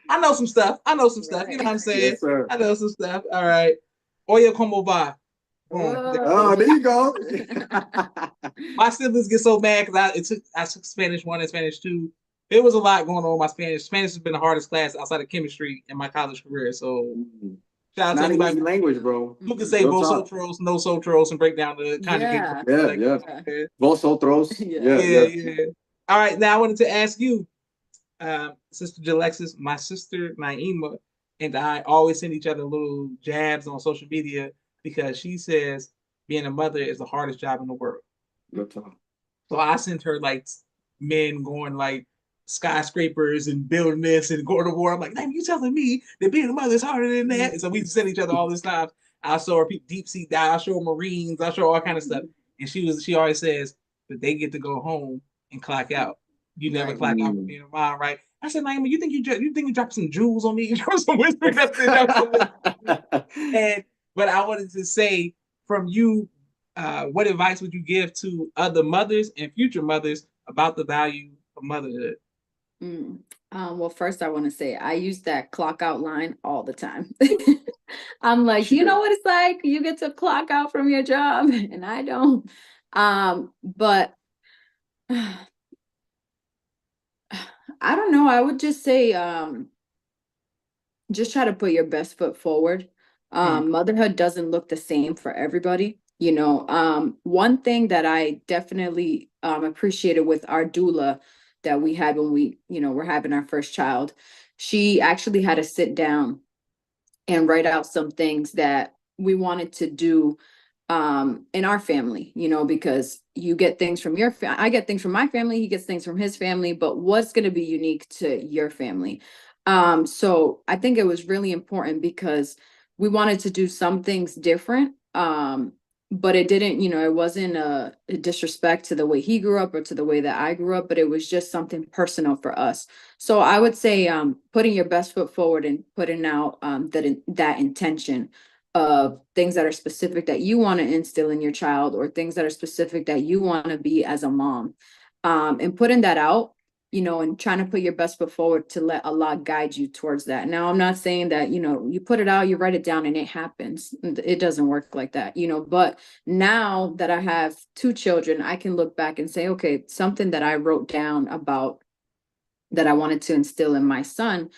S1: I know some stuff. You know what I'm saying? Yes, sir. I know some stuff. All right. Oye, ¿cómo va?
S2: Oh, there you go.
S1: My siblings get so mad because I took Spanish 1 and Spanish 2. There was a lot going on with my Spanish. Spanish has been the hardest class outside of chemistry in my college career. So shout out to anybody.
S2: Not an easy language, bro.
S1: You can say vosotros, nosotros, and break down the conjugation.
S2: Yeah. Vosotros.
S1: Yeah. All right. Now I wanted to ask you, Sister Jalexis, my sister Naima and I always send each other little jabs on social media because she says being a mother is the hardest job in the world. So I sent her like men going like skyscrapers and building this and going to war. I'm like, damn, you telling me that being a mother is harder than that? And so we send each other all this time. I'll show her deep sea dive, I'll show her Marines, I'll show her all kind of stuff. And she always says that they get to go home and clock out. You never clock out for being a mom, right? I said, Naima, you think you dropped some jewels on me? You dropped some whispering. But I wanted to say from you, what advice would you give to other mothers and future mothers about the value of motherhood?
S3: Well, first I want to say I use that clock out line all the time. I'm like, you know what it's like? You get to clock out from your job and I don't. But I don't know. I would just say, just try to put your best foot forward. Motherhood doesn't look the same for everybody. You know, one thing that I definitely appreciated with our doula that we had when we, you know, were having our first child, she actually had to sit down and write out some things that we wanted to do in our family, you know, because you get things from your I get things from my family, he gets things from his family, but what's going to be unique to your family? So I think it was really important because we wanted to do some things different. But it didn't, you know, it wasn't a disrespect to the way he grew up or to the way that I grew up, but it was just something personal for us. So I would say putting your best foot forward and putting out that intention of things that are specific that you want to instill in your child or things that are specific that you want to be as a mom, and putting that out, you know, and trying to put your best foot forward to let Allah guide you towards that. Now, I'm not saying that, you know, you put it out, you write it down and it happens. It doesn't work like that, you know, but now that I have two children, I can look back and say, okay, something that I wrote down about that I wanted to instill in my son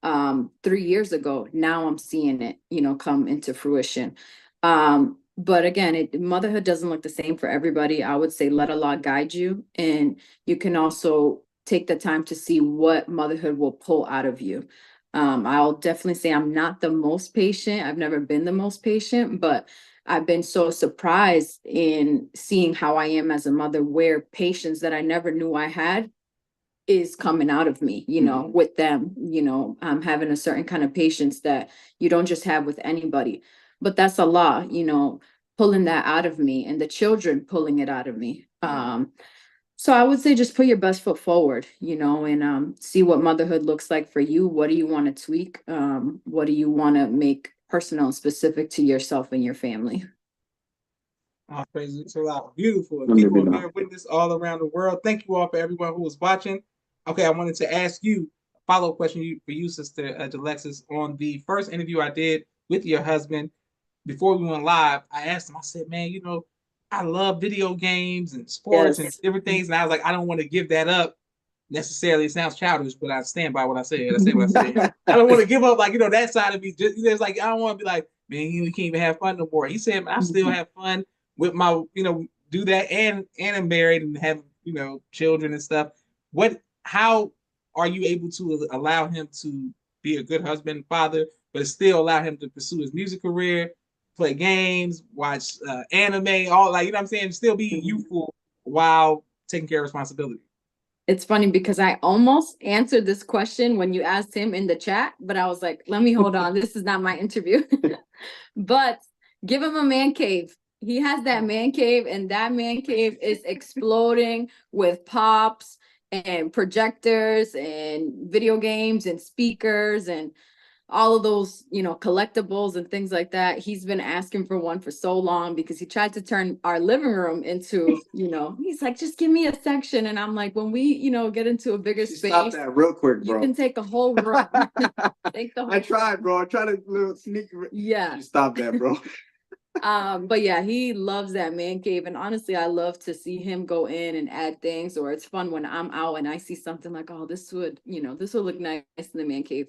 S3: 3 years ago, now I'm seeing it, you know, come into fruition. But again, motherhood doesn't look the same for everybody. I would say let Allah guide you, and you can also take the time to see what motherhood will pull out of you. I'll definitely say I'm not the most patient. I've never been the most patient, but I've been so surprised in seeing how I am as a mother, where patience that I never knew I had is coming out of me, you know, with them, you know, having a certain kind of patience that you don't just have with anybody. But that's Allah, you know, pulling that out of me, and the children pulling it out of me. So I would say just put your best foot forward, you know, and see what motherhood looks like for you. What do you want to tweak? What do you want to make personal and specific to yourself and your family?
S1: Oh, praise it to Allah. Beautiful. And people are bearing witness all around the world. Thank you all for everyone who was watching. Okay, I wanted to ask you a follow-up question for you, Sister Jalexis. On the first interview I did with your husband, before we went live, I asked him, I said, man, you know, I love video games and sports and different things. And I was like, I don't want to give that up necessarily. It sounds childish, but I stand by what I said. I said what I said. I don't want to give up, like, you know, that side of me. Just, it's like, I don't want to be like, man, you can't even have fun no more. He said, I still have fun with my, you know, do that and I'm married and have, you know, children and stuff. How are you able to allow him to be a good husband and father, but still allow him to pursue his music career, play games, watch anime, all, like, you know what I'm saying, still be youthful while taking care of responsibility?
S3: It's funny because I almost answered this question when you asked him in the chat, but I was like, let me hold on. This is not my interview. But give him a man cave. He has that man cave, and that man cave is exploding with pops and projectors and video games and speakers and all of those, you know, collectibles and things like that. He's been asking for one for so long because he tried to turn our living room into, you know, he's like, just give me a section. And I'm like, when we, you know, get into a bigger space,
S2: stop that real quick, bro.
S3: You can take a whole room.
S2: I tried, bro. I tried to little sneak.
S3: Yeah.
S2: You stop that, bro.
S3: But yeah, he loves that man cave. And honestly, I love to see him go in and add things, or it's fun when I'm out and I see something like, oh, this would, you know, this would look nice in the man cave.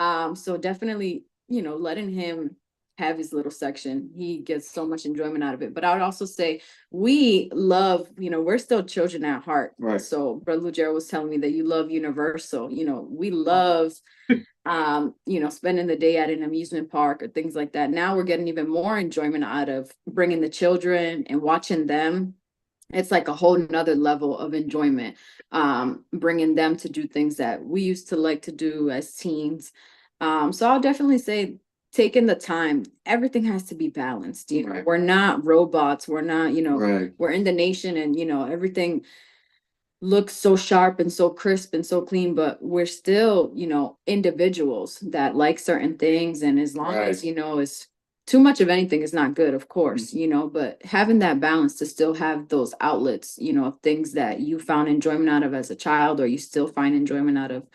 S3: So definitely, you know, letting him have his little section, he gets so much enjoyment out of it. But I would also say we love, you know, we're still children at heart.
S2: Right.
S3: So Brother Lugero was telling me that you love Universal. You know, we love you know, spending the day at an amusement park or things like that. Now we're getting even more enjoyment out of bringing the children and watching them. It's like a whole nother level of enjoyment, bringing them to do things that we used to like to do as teens. So I'll definitely say taking the time. Everything has to be balanced. You know,
S2: Right.
S3: We're not robots. We're not, you know,
S2: Right.
S3: We're in the nation, and, you know, everything looks so sharp and so crisp and so clean, but we're still, you know, individuals that like certain things. And as long as, you know, it's too much of anything is not good, of course, you know, but having that balance to still have those outlets, you know, of things that you found enjoyment out of as a child, or you still find enjoyment out of,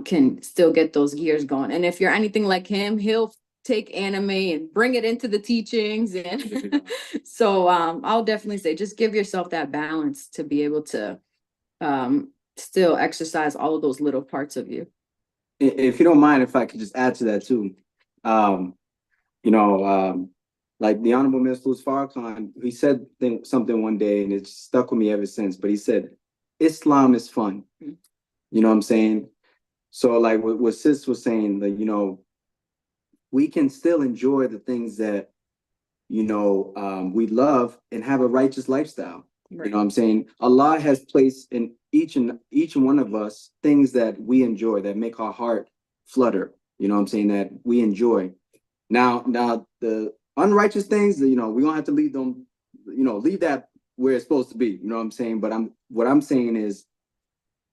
S3: can still get those gears going. And if you're anything like him, he'll take anime and bring it into the teachings. And so I'll definitely say just give yourself that balance to be able to still exercise all of those little parts of you.
S2: If you don't mind, if I could just add to that too. like the Honorable Minister Farrakhan, he said something one day, and it's stuck with me ever since. But he said, "Islam is fun." You know what I'm saying? So, like what Sis was saying, that we can still enjoy the things that we love and have a righteous lifestyle. Right. You know what I'm saying? Allah has placed in each and one of us things that we enjoy, that make our heart flutter. You know what I'm saying? That we enjoy. Now the unrighteous things, we don't have to leave them, leave that where it's supposed to be. You know what I'm saying? But what I'm saying is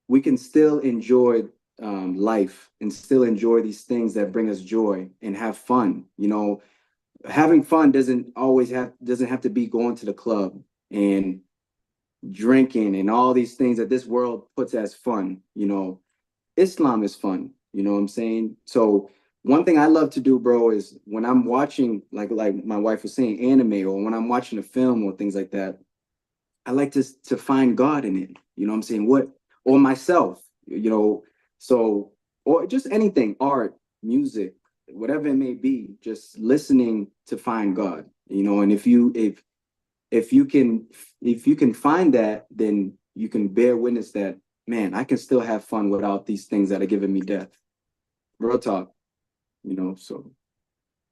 S2: we can still enjoy life and still enjoy these things that bring us joy and have fun. Having fun doesn't have to be going to the club and drinking and all these things that this world puts as fun. Islam is fun. You know what I'm saying? So one thing I love to do, bro, is when I'm watching, like my wife was saying, anime, or when I'm watching a film or things like that, I like to find God in it. You know what I'm saying? Or myself, so, or just anything, art, music, whatever it may be, just listening to find God, and if you can find that, then you can bear witness that, man, I can still have fun without these things that are giving me death. Real talk, so.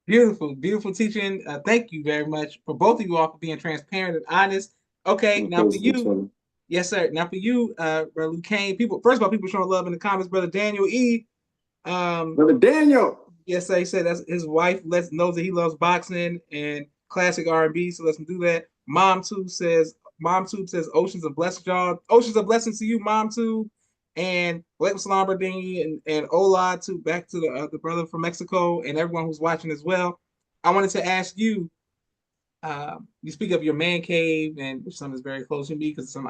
S1: Beautiful teaching. Thank you very much for both of you all for being transparent and honest. Okay, now for you, yes, sir. Now for you, Brother Luke Kane, first of all, people showing love in the comments. Brother Daniel E.
S2: Brother Daniel.
S1: Yes, sir. He said that's his wife knows that he loves boxing and classic R&B, so let's do that. Mom Tube says oceans of blessings, y'all. Oceans of blessings to you, Mom Tube. And Blake Salambardini and Ola to back to the brother from Mexico and everyone who's watching as well. I wanted to ask you, you speak of your man cave, and something is very close to me because I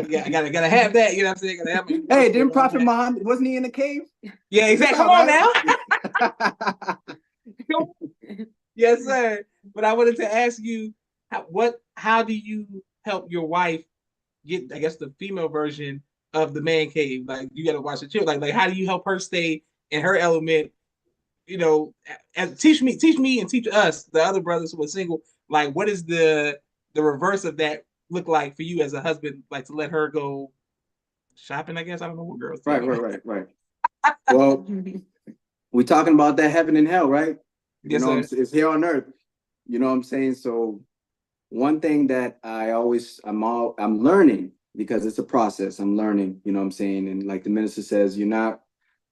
S1: gotta have that. You know what I'm saying? Gotta have
S2: hey, didn't Prophet Muhammad, wasn't he in the cave?
S1: Yeah, exactly. Come on now. Yes, sir. But I wanted to ask you, how do you help your wife get, I guess, the female version of the man cave? Like, you got to watch the chill. Like, how do you help her stay in her element? Teach me and teach us, the other brothers who are single. Like, what is the reverse of that look like for you as a husband? Like, to let her go shopping, I guess. I don't know what girls do.
S2: Right. Well, we're talking about that heaven and hell, right?
S1: Yes,
S2: it's here on earth. You know what I'm saying? So one thing that I'm learning, because it's a process. I'm learning, you know what I'm saying? And like the minister says, you're not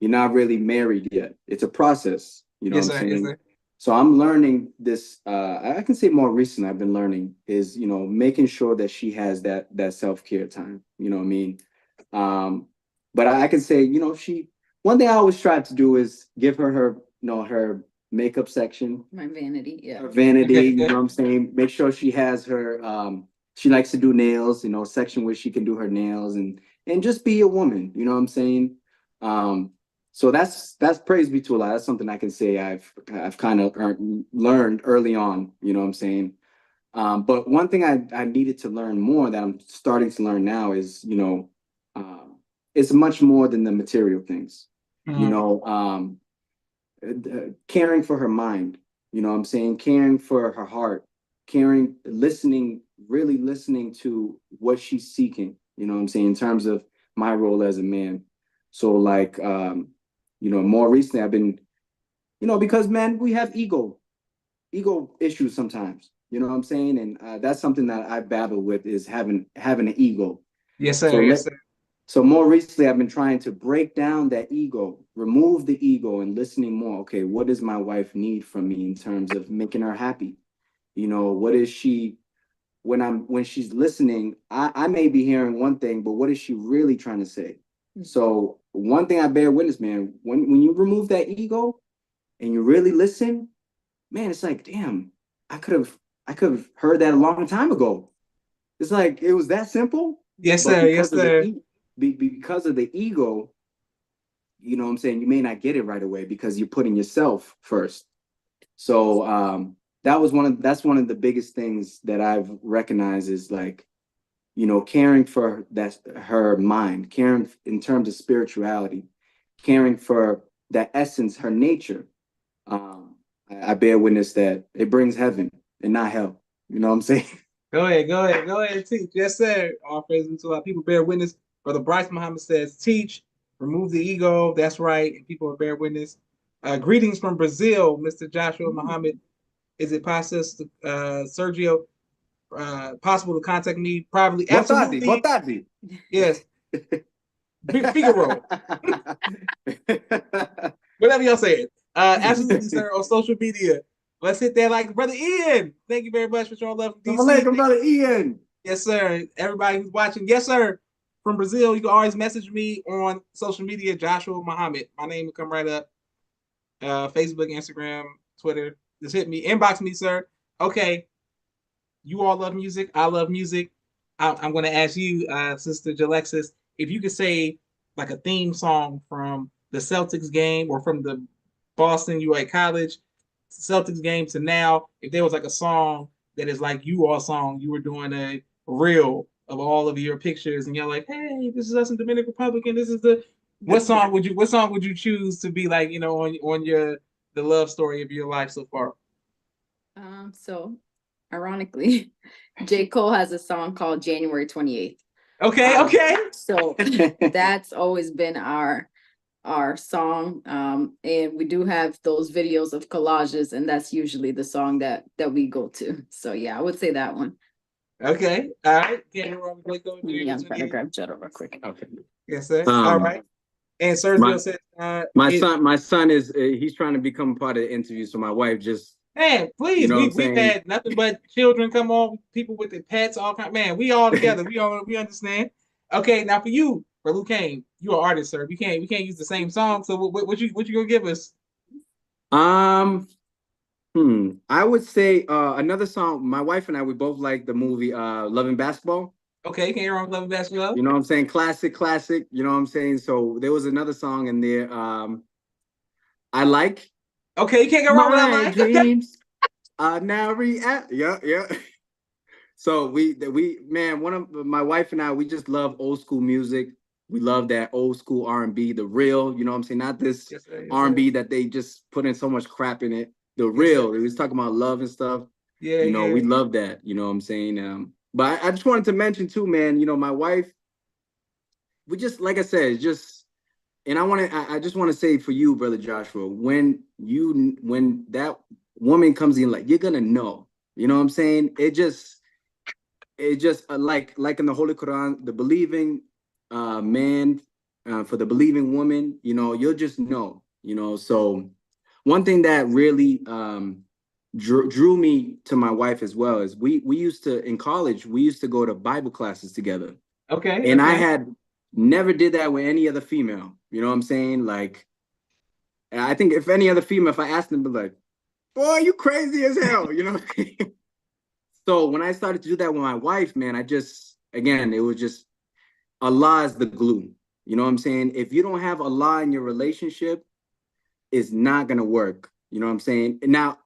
S2: really married yet. It's a process, you know what I'm saying? Yes, sir. So I'm learning this, I can say more recent I've been learning is, making sure that she has that self-care time, you know what I mean? But I can say, one thing I always try to do is give her her makeup section.
S3: My vanity, yeah.
S2: Her vanity, you know what I'm saying? Make sure she has her, she likes to do nails, section where she can do her nails and just be a woman, you know what I'm saying? So that's praise be to Allah. That's something I can say I've kind of learned early on, you know what I'm saying? But one thing I needed to learn more that I'm starting to learn now is, it's much more than the material things, caring for her mind, you know what I'm saying? Caring for her heart, really listening to what she's seeking, you know what I'm saying? In terms of my role as a man. So like, more recently I've been, because men, we have ego issues sometimes, you know what I'm saying? And that's something that I battle with, is having an ego.
S1: Yes, sir. Yes, sir.
S2: So more recently, I've been trying to break down that ego, remove the ego, and listening more. Okay, what does my wife need from me in terms of making her happy? What is she, when she's listening, I may be hearing one thing, but what is she really trying to say? So one thing I bear witness, man, when you remove that ego and you really listen, man, it's like, damn, I could have heard that a long time ago. It's like, it was that simple.
S1: Yes, sir. Yes, sir.
S2: Because of the ego, you know what I'm saying, you may not get it right away because you're putting yourself first. So that's one of the biggest things that I've recognized is like, caring for her mind, caring in terms of spirituality, caring for that essence, her nature, I bear witness that it brings heaven and not hell. You know what I'm saying?
S1: Go ahead, teach. Yes, sir. All praises to our people bear witness. Brother Bryce Muhammad says, teach, remove the ego. That's right. And people are bear witness. Greetings from Brazil, Mr. Joshua Muhammad. Is it possible, Sergio, possible to contact me privately? Absolutely.
S2: Boa tarde.
S1: Yes. Figaro. Whatever y'all saying. Absolutely, sir, on social media. Let's hit that like Brother Ian. Thank you very much for showing love from DC.
S2: Brother Ian.
S1: Yes, sir. Everybody who's watching, yes, sir. From Brazil, you can always message me on social media, Joshua Muhammad. My name will come right up. Facebook, Instagram, Twitter. Just hit me, inbox me, sir. Okay. You all love music. I love music. I'm going to ask you, Sister Jalexis, if you could say like a theme song from the Celtics game or from the Boston, you at college, Celtics game to now, if there was like a song that is like you all song, you were doing a reel of all of your pictures and you're like, hey, this is us in Dominican Republic and this is the what song would you choose to be like, on your the love story of your life so far?
S3: So ironically, J. Cole has a song called January 28th.
S1: Okay.
S3: So that's always been our song. And we do have those videos of collages, and that's usually the song that we go to. So yeah, I would say that one.
S1: Okay. All right. Yeah,
S3: I'm trying to grab Jetta real quick.
S2: Okay.
S1: Yes, sir. All right. And Sergio said,
S2: my son is he's trying to become part of the interview. So my wife just,
S1: man, please,
S2: you know
S1: we've had nothing but children come on, people with their pets, all kind. Man, we all together. we understand. Okay, now for you, for Luke Kane, you're an artist, sir. We can't use the same song. So what you gonna give us?
S2: I would say another song. My wife and I, we both like the movie Love and Basketball.
S1: Okay, can't wrong with Love and Basketball.
S2: You know what I'm saying? Classic. You know what I'm saying? So there was another song in there. I like.
S1: Okay, you can't go wrong with that line.
S2: Dreams are now real. Yeah. So one of my wife and I, we just love old school music. We love that old school R&B, the real, you know what I'm saying? Not this R&B that they just put in so much crap in it. The real, it was talking about love and stuff.
S1: Yeah,
S2: we love that, you know what I'm saying? But I just wanted to mention too, man, my wife, we just, like I said, and I just want to say for you, Brother Joshua, when that woman comes in, like, you're gonna know, you know what I'm saying? It just like in the Holy Quran, the believing man for the believing woman, you'll just know, So one thing that really drew me to my wife as well is we used to, in college, we used to go to Bible classes together.
S1: Okay.
S2: And I had never did that with any other female. You know what I'm saying? Like, I think if any other female, if I asked them, be like, boy, you crazy as hell, So when I started to do that with my wife, man, it was just, Allah is the glue. You know what I'm saying? If you don't have Allah in your relationship, it's not going to work. You know what I'm saying? Now,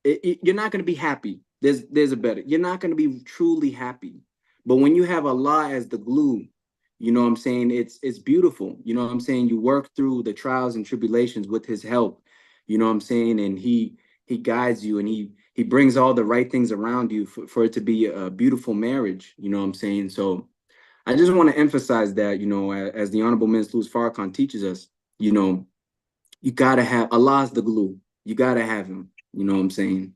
S2: you're not going to be happy. There's a better. You're not going to be truly happy. But when you have Allah as the glue, you know what I'm saying? It's beautiful. You know what I'm saying? You work through the trials and tribulations with his help. You know what I'm saying? And he guides you and he brings all the right things around you for it to be a beautiful marriage. You know what I'm saying? So I just want to emphasize that, as the Honorable Min Farrakhan teaches us, you got to have Allah's the glue. You got to have him. You know what I'm saying?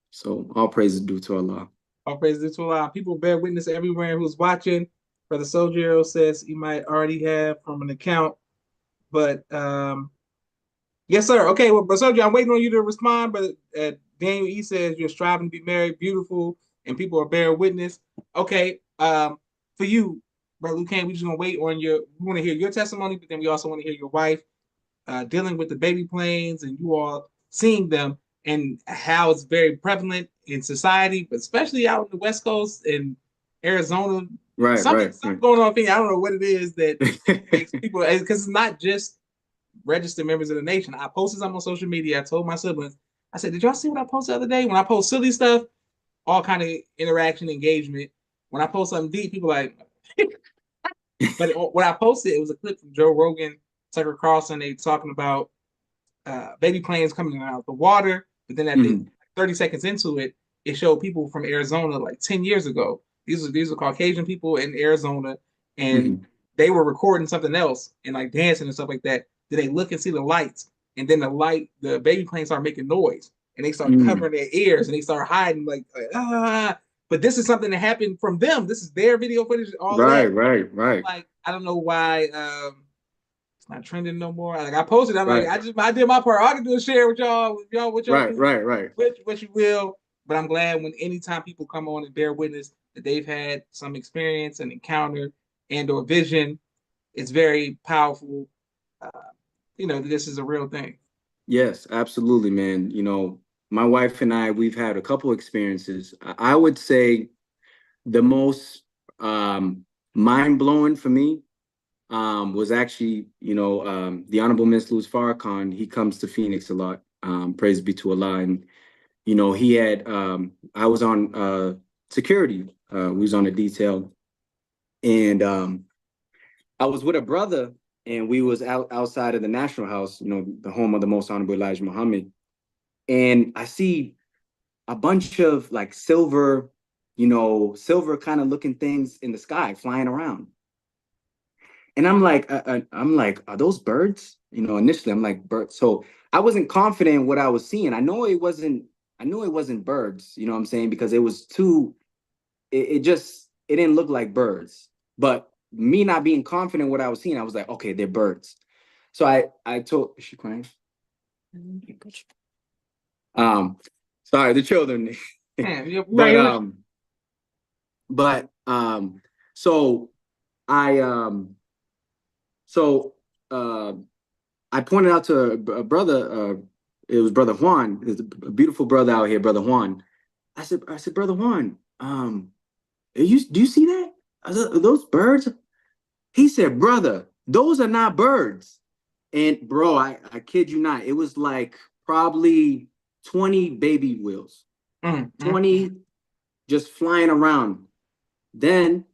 S2: So all praise is due to Allah.
S1: All praise is due to Allah. People bear witness everywhere who's watching. Brother Soldier says he might already have from an account. But yes, sir. Okay, well, Brother Soldier, I'm waiting on you to respond. But Daniel E says you're striving to be married, beautiful, and people are bearing witness. Okay, for you, Brother Luke Kane, we're just gonna wait on we want to hear your testimony, but then we also want to hear your wife dealing with the baby planes and you all seeing them and how it's very prevalent in society, but especially out in the West Coast in Arizona. Something going on. I don't know what it is that makes people, because it's not just registered members of the nation. I posted something on social media. I told my siblings, I said, did y'all see what I posted the other day? When I post silly stuff, all kind of interaction, engagement. When I post something deep, people like, but when I posted, it was a clip from Joe Rogan, Tucker Carlson. They talking about baby planes coming out of the water, But then at the
S2: Mhm.
S1: 30 seconds into it, it showed people from Arizona like 10 years ago. These are Caucasian people in Arizona, and
S2: Mhm.
S1: they were recording something else and like dancing and stuff like that. Then they look and see the lights, and then the baby planes start making noise, and they start
S2: Mhm.
S1: covering their ears, and they start hiding like ah. But this is something that happened from them. This is their video footage, all of
S2: Right,
S1: that.
S2: right, right,
S1: Like I don't know why it's not trending no more. Like I posted, I'm like
S2: right,
S1: I did my part. All I can do is share with y'all, what y'all
S2: right,
S1: do,
S2: right, right.
S1: what you will. But I'm glad when anytime people come on and bear witness that they've had some experience and encounter and or vision, it's very powerful. Uh, this is a real thing.
S2: Yes, absolutely, man. You know, my wife and I, we've had a couple experiences. I would say the most mind blowing for me was actually, the Honorable Miss Louis Farrakhan. He comes to Phoenix a lot. Praise be to Allah. And he had I was on security. We was on a detail, and I was with a brother, and we was outside of the National House, the home of the Most Honorable Elijah Muhammad. And I see a bunch of like silver kind of looking things in the sky flying around. And I'm like, are those birds? Initially I'm like, birds. So I wasn't confident in what I was seeing. I knew it wasn't birds, you know what I'm saying? Because it was it didn't look like birds. But me not being confident in what I was seeing, I was like, okay, they're birds. So I told, is she crying? Um, sorry, the children.
S1: Man, you're
S2: But
S1: right.
S2: but so I so uh I pointed out to a brother, it was brother Juan, there's a beautiful brother out here, brother Juan. I said, brother Juan, do you see that? Are those birds? He said, brother, those are not birds. And bro, I kid you not, it was like probably 20 baby wheels,
S1: Mm, mm,
S2: 20 just flying around. Then,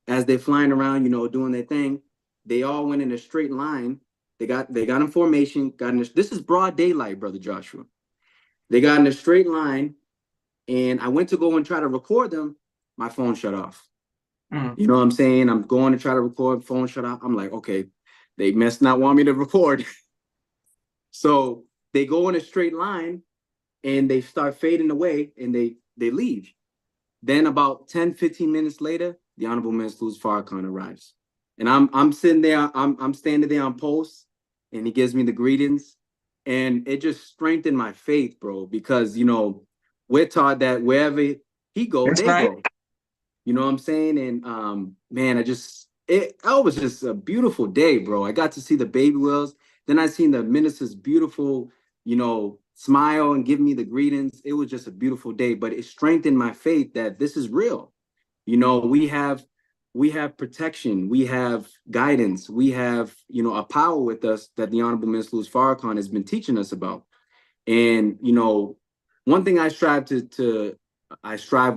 S2: as they're flying around, doing their thing, they all went in a straight line. They got in formation. This is broad daylight, brother Joshua. They got in a straight line, and I went to go and try to record them. My phone shut off.
S1: mm.
S2: You know what I'm saying? I'm going to try to record. Phone shut off. I'm like, okay, they must not want me to record. So they go in a straight line, and they start fading away, and they leave. Then about 10, 15 minutes later, the Honorable Minister Louis Farrakhan arrives. And I'm sitting there, I'm standing there on post, and he gives me the greetings. And it just strengthened my faith, bro, because we're taught that wherever he go,
S1: That's
S2: they
S1: right.
S2: go. You know what I'm saying? And man, it was just a beautiful day, bro. I got to see the baby whales. Then I seen the minister's beautiful, smile and give me the greetings. It was just a beautiful day, but it strengthened my faith that this is real. We have protection, we have guidance, we have a power with us that the Honorable Minister Louis Farrakhan has been teaching us about. And one thing I strive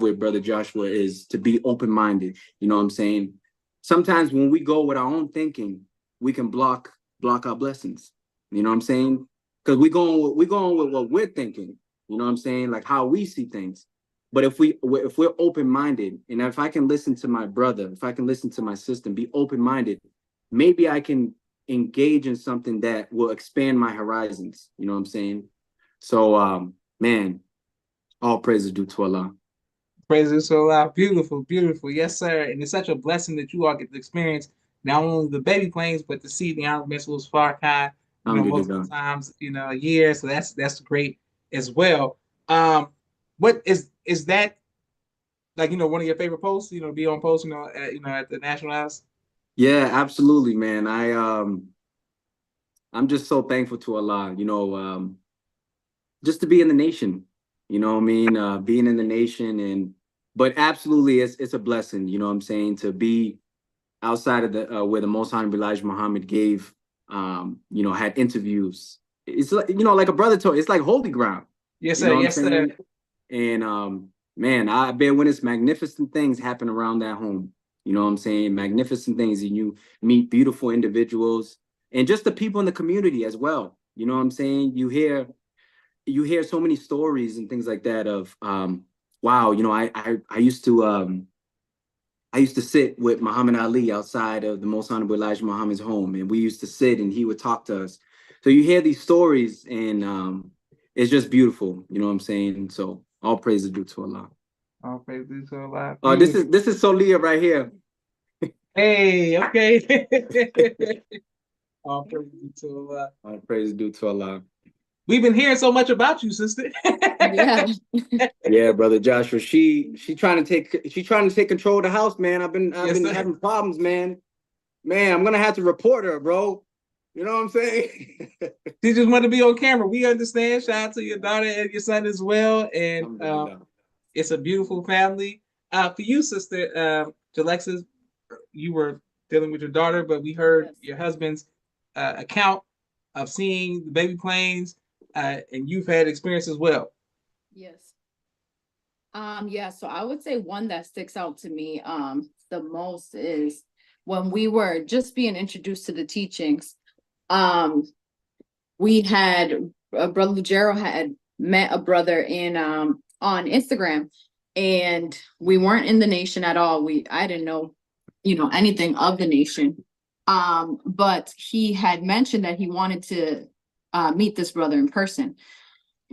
S2: with, brother Joshua, is to be open-minded. You know what I'm saying? Sometimes when we go with our own thinking, we can block our blessings. You know what I'm saying? Because we going with what we're thinking. You know what I'm saying? Like how we see things. But if we're open-minded, and if I can listen to my brother, if I can listen to my sister, and be open-minded, maybe I can engage in something that will expand my horizons. You know what I'm saying? So man, all praise is due to Allah.
S1: Praise so loud. Beautiful, beautiful. Yes, sir. And it's such a blessing that you all get to experience not only the baby planes, but to see the Honorable Missiles Farrakhan, multiple
S2: Alhamdulillah.
S1: times, a year. So that's great as well. What is that like, one of your favorite posts, to be on post, at the National House?
S2: Yeah, absolutely, man. I'm just so thankful to Allah, just to be in the nation, you know what I mean? Being in the nation, but absolutely it's a blessing, you know what I'm saying, to be outside of the where the Most Honorable Elijah Muhammad gave had interviews. It's like, like a brother told, it's like holy ground.
S1: Yes,
S2: You
S1: sir.
S2: know what I'm
S1: Yes, sir.
S2: saying? And man, I bear witness magnificent things happen around that home. You know what I'm saying? Magnificent things. And you meet beautiful individuals and just the people in the community as well. You know what I'm saying? You hear you hear so many stories and things like that of wow, you know, I used to sit with Muhammad Ali outside of the Most Honorable Elijah Muhammad's home, and we used to sit and he would talk to us. So you hear these stories, and it's just beautiful, you know what I'm saying? So all praise is due to Allah.
S1: All praise due to Allah.
S2: Oh, this is Solia right here.
S1: Hey, okay. All praise due to Allah.
S2: All praise is due to Allah.
S1: We've been hearing so much about you, sister.
S3: Yeah.
S2: Yeah, brother Joshua. She trying to take control of the house, man. I've been having problems, man. Man, I'm gonna have to report her, bro. You know what I'm saying?
S1: She just wanted to be on camera. We understand. Shout out to your daughter and your son as well. And it's a beautiful family. For you, sister Jalexis, you were dealing with your daughter, but we heard your husband's account of seeing the baby planes, and you've had experience as well.
S3: Yes. Yeah, so I would say one that sticks out to me the most is when we were just being introduced to the teachings. We had Brother Lugero had met a brother in on Instagram, and we weren't in the nation at all. I didn't know, anything of the nation. But he had mentioned that he wanted to meet this brother in person.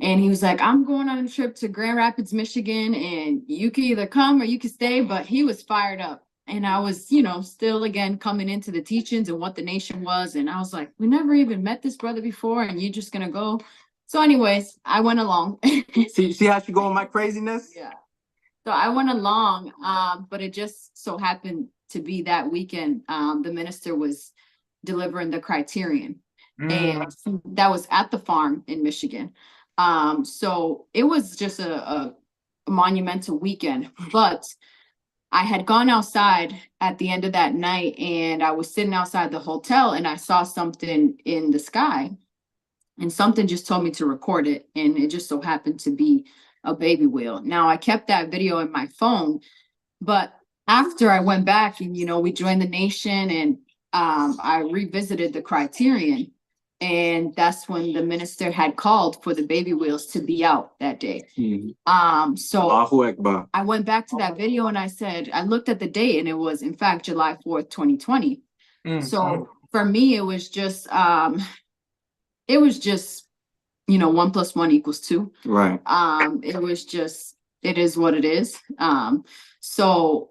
S3: And he was like, I'm going on a trip to Grand Rapids, Michigan, and you can either come or you can stay. But he was fired up. And I was, still again coming into the teachings and what the nation was. And I was like, we never even met this brother before, and you're just gonna go. So anyways, I went along.
S2: See how she go with my craziness?
S3: Yeah. So I went along, but it just so happened to be that weekend, the minister was delivering the criterion. And that was at the farm in Michigan. So it was just a monumental weekend, but I had gone outside at the end of that night, and I was sitting outside the hotel, and I saw something in the sky, and something just told me to record it. And it just so happened to be a baby whale. Now I kept that video in my phone, but after I went back and, we joined the nation, and I revisited the criterion. And that's when the minister had called for the baby wheels to be out that day. So I went back to that video, and I looked at the date, and it was in fact July 4th, 2020. So for me, it was just 1 + 1 = 2.
S2: Right.
S3: It is what it is. So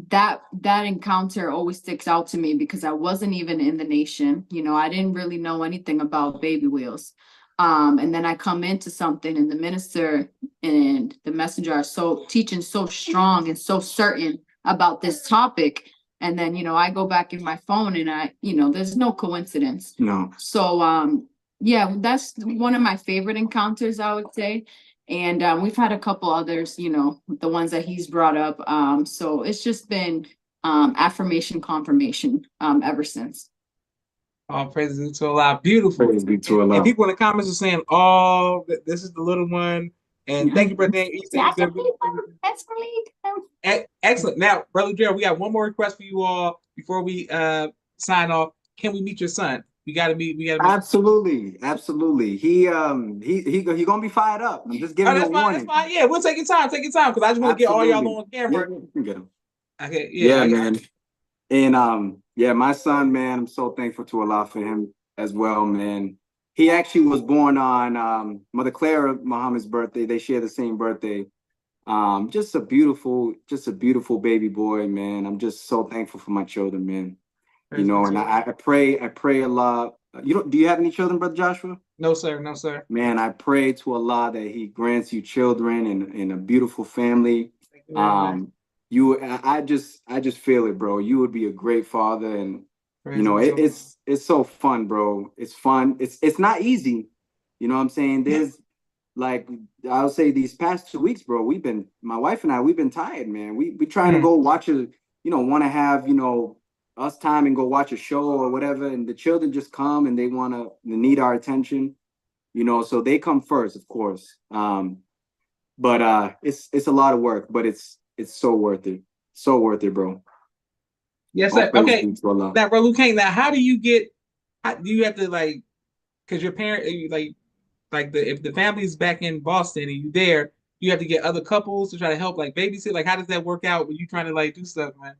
S3: that encounter always sticks out to me because I wasn't even in the nation. I didn't really know anything about baby wheels. And then I come into something, and the minister and the messenger are teaching so strong and so certain about this topic. And then, I go back in my phone, and there's no coincidence.
S2: No.
S3: So, yeah, that's one of my favorite encounters, I would say. And we've had a couple others, the ones that he's brought up. So it's just been affirmation, confirmation ever since.
S1: All praises to Allah. Beautiful.
S2: Praise be to Allah.
S1: And people in the comments are saying, "Oh, this is the little one." And thank you, Brother Dan. Excellent. Now, Brother Gerald, we got one more request for you all before we sign off. Can we meet your son? We gotta meet.
S2: Absolutely. He gonna be fired up. I'm just giving you a warning.
S1: That's fine. Yeah, we'll take your time. Take your time, because I just want to get all y'all on camera.
S2: Yeah, you can get him.
S1: Okay. Yeah,
S2: man. And yeah, my son, man, I'm so thankful to Allah for him as well, man. He actually was born on Mother Clara Muhammad's birthday. They share the same birthday. Just a beautiful baby boy, man. I'm just so thankful for my children, man. And I pray Allah. Do you have any children, Brother Joshua?
S1: No, sir.
S2: Man, I pray to Allah that He grants you children and a beautiful family. I just feel it, bro. You would be a great father, and it's so fun, bro. It's fun. It's not easy. You know what I'm saying? There's I'll say these past 2 weeks, bro, my wife and I, we've been tired, man. We trying to go watch want to have, us time and go watch a show or whatever, and the children just come and they need our attention, so they come first, of course. But it's a lot of work, but it's so worth it. So worth it, bro.
S1: Yes, sir. Okay. Now, Brother Kang, now how do you have to, because your parent, like if the family's back in Boston and you there, you have to get other couples to try to help like babysit. Like how does that work out when you trying to like do stuff, man?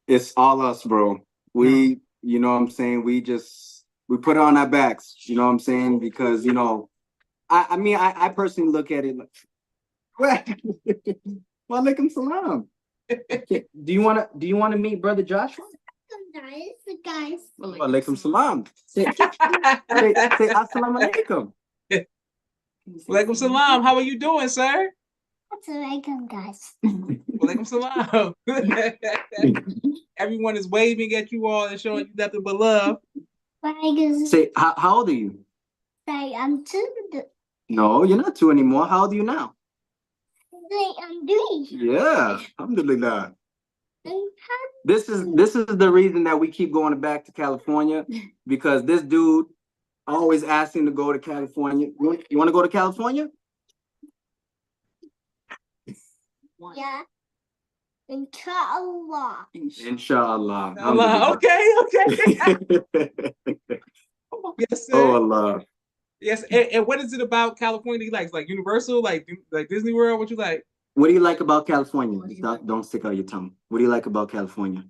S2: It's all us, bro. We, you know what I'm saying? We put it on our backs, you know what I'm saying? Because, you know, I mean, I personally look at it like, well, alaikum salam. Do you want to meet brother Joshua?
S4: Guys.
S2: Alaikum salam. Say assalamu alaikum.
S1: Walaikum salam. How are you doing, sir?
S4: Assalamualaikum, guys.
S1: Walaikum salam. Everyone is waving at you all and showing you nothing but love.
S2: Say, how old are you?
S4: Say, I'm 2.
S2: No, you're not 2 anymore. How old are you now?
S4: Say, I'm 3.
S2: Yeah, alhamdulillah. This is the reason that we keep going back to California, because this dude always asking to go to California. You want to go to California?
S4: Yeah. Inshallah.
S2: Inshallah.
S1: Allah. Okay. Yes, sir.
S2: Oh Allah.
S1: Yes. And what is it about California that you like? Like Universal, like Disney World? What you like?
S2: What do you like about California? Don't stick out your tongue. What do you like about California?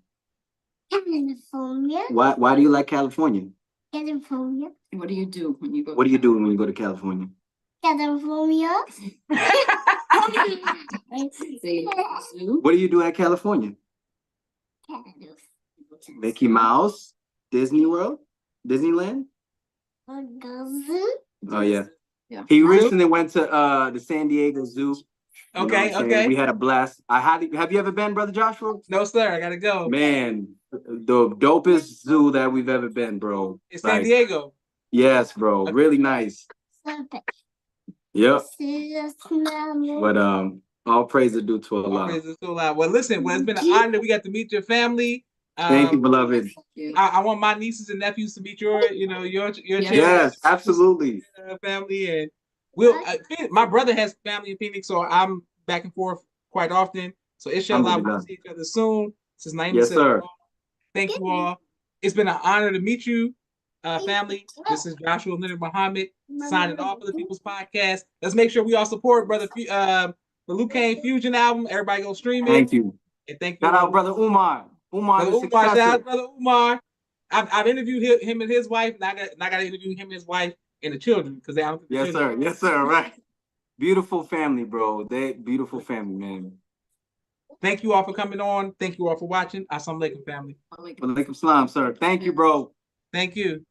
S4: California.
S2: Why do you like California?
S4: California.
S3: What do you do when you go?
S2: What do you do when you go to California?
S4: California.
S2: What do you do at California? Mickey Mouse, Disney World, Disneyland. Oh yeah. He recently went to the San Diego Zoo.
S1: Okay.
S2: We had a blast. Have you ever been, brother Joshua?
S1: No, sir. I gotta go.
S2: Man, the dopest zoo that we've ever been, bro.
S1: It's San Diego.
S2: Yes, bro. Really nice. Yep. But all praise is due to Allah.
S1: All praise is to Allah. Well, listen. Well, it's been an honor that we got to meet your family.
S2: Thank you, beloved.
S1: I want my nieces and nephews to meet your
S2: Yes, absolutely.
S1: Family, and we'll. My brother has family in Phoenix, so I'm back and forth quite often. So inshallah, we'll see each other soon. Since
S2: Yes, sir.
S1: Thank you all. It's been an honor to meet you, family. This is Joshua Leonard Muhammad signing off for the People's Podcast. Let's make sure we all support brother the LV Kang Fusion album. Everybody go stream it.
S2: Thank you.
S1: And thank you.
S2: Shout out brother Umar.
S1: Shout out brother Umar. I've interviewed him and his wife, and I got to interview him and his wife and the children because they don't.
S2: Yes, sir. Yes, sir. Right. Beautiful family, bro. They beautiful family, man.
S1: Thank you all for coming on. Thank you all for watching. Assalamu alaikum, family.
S2: Walaikum salam, sir. Thank you, bro.
S1: Thank you.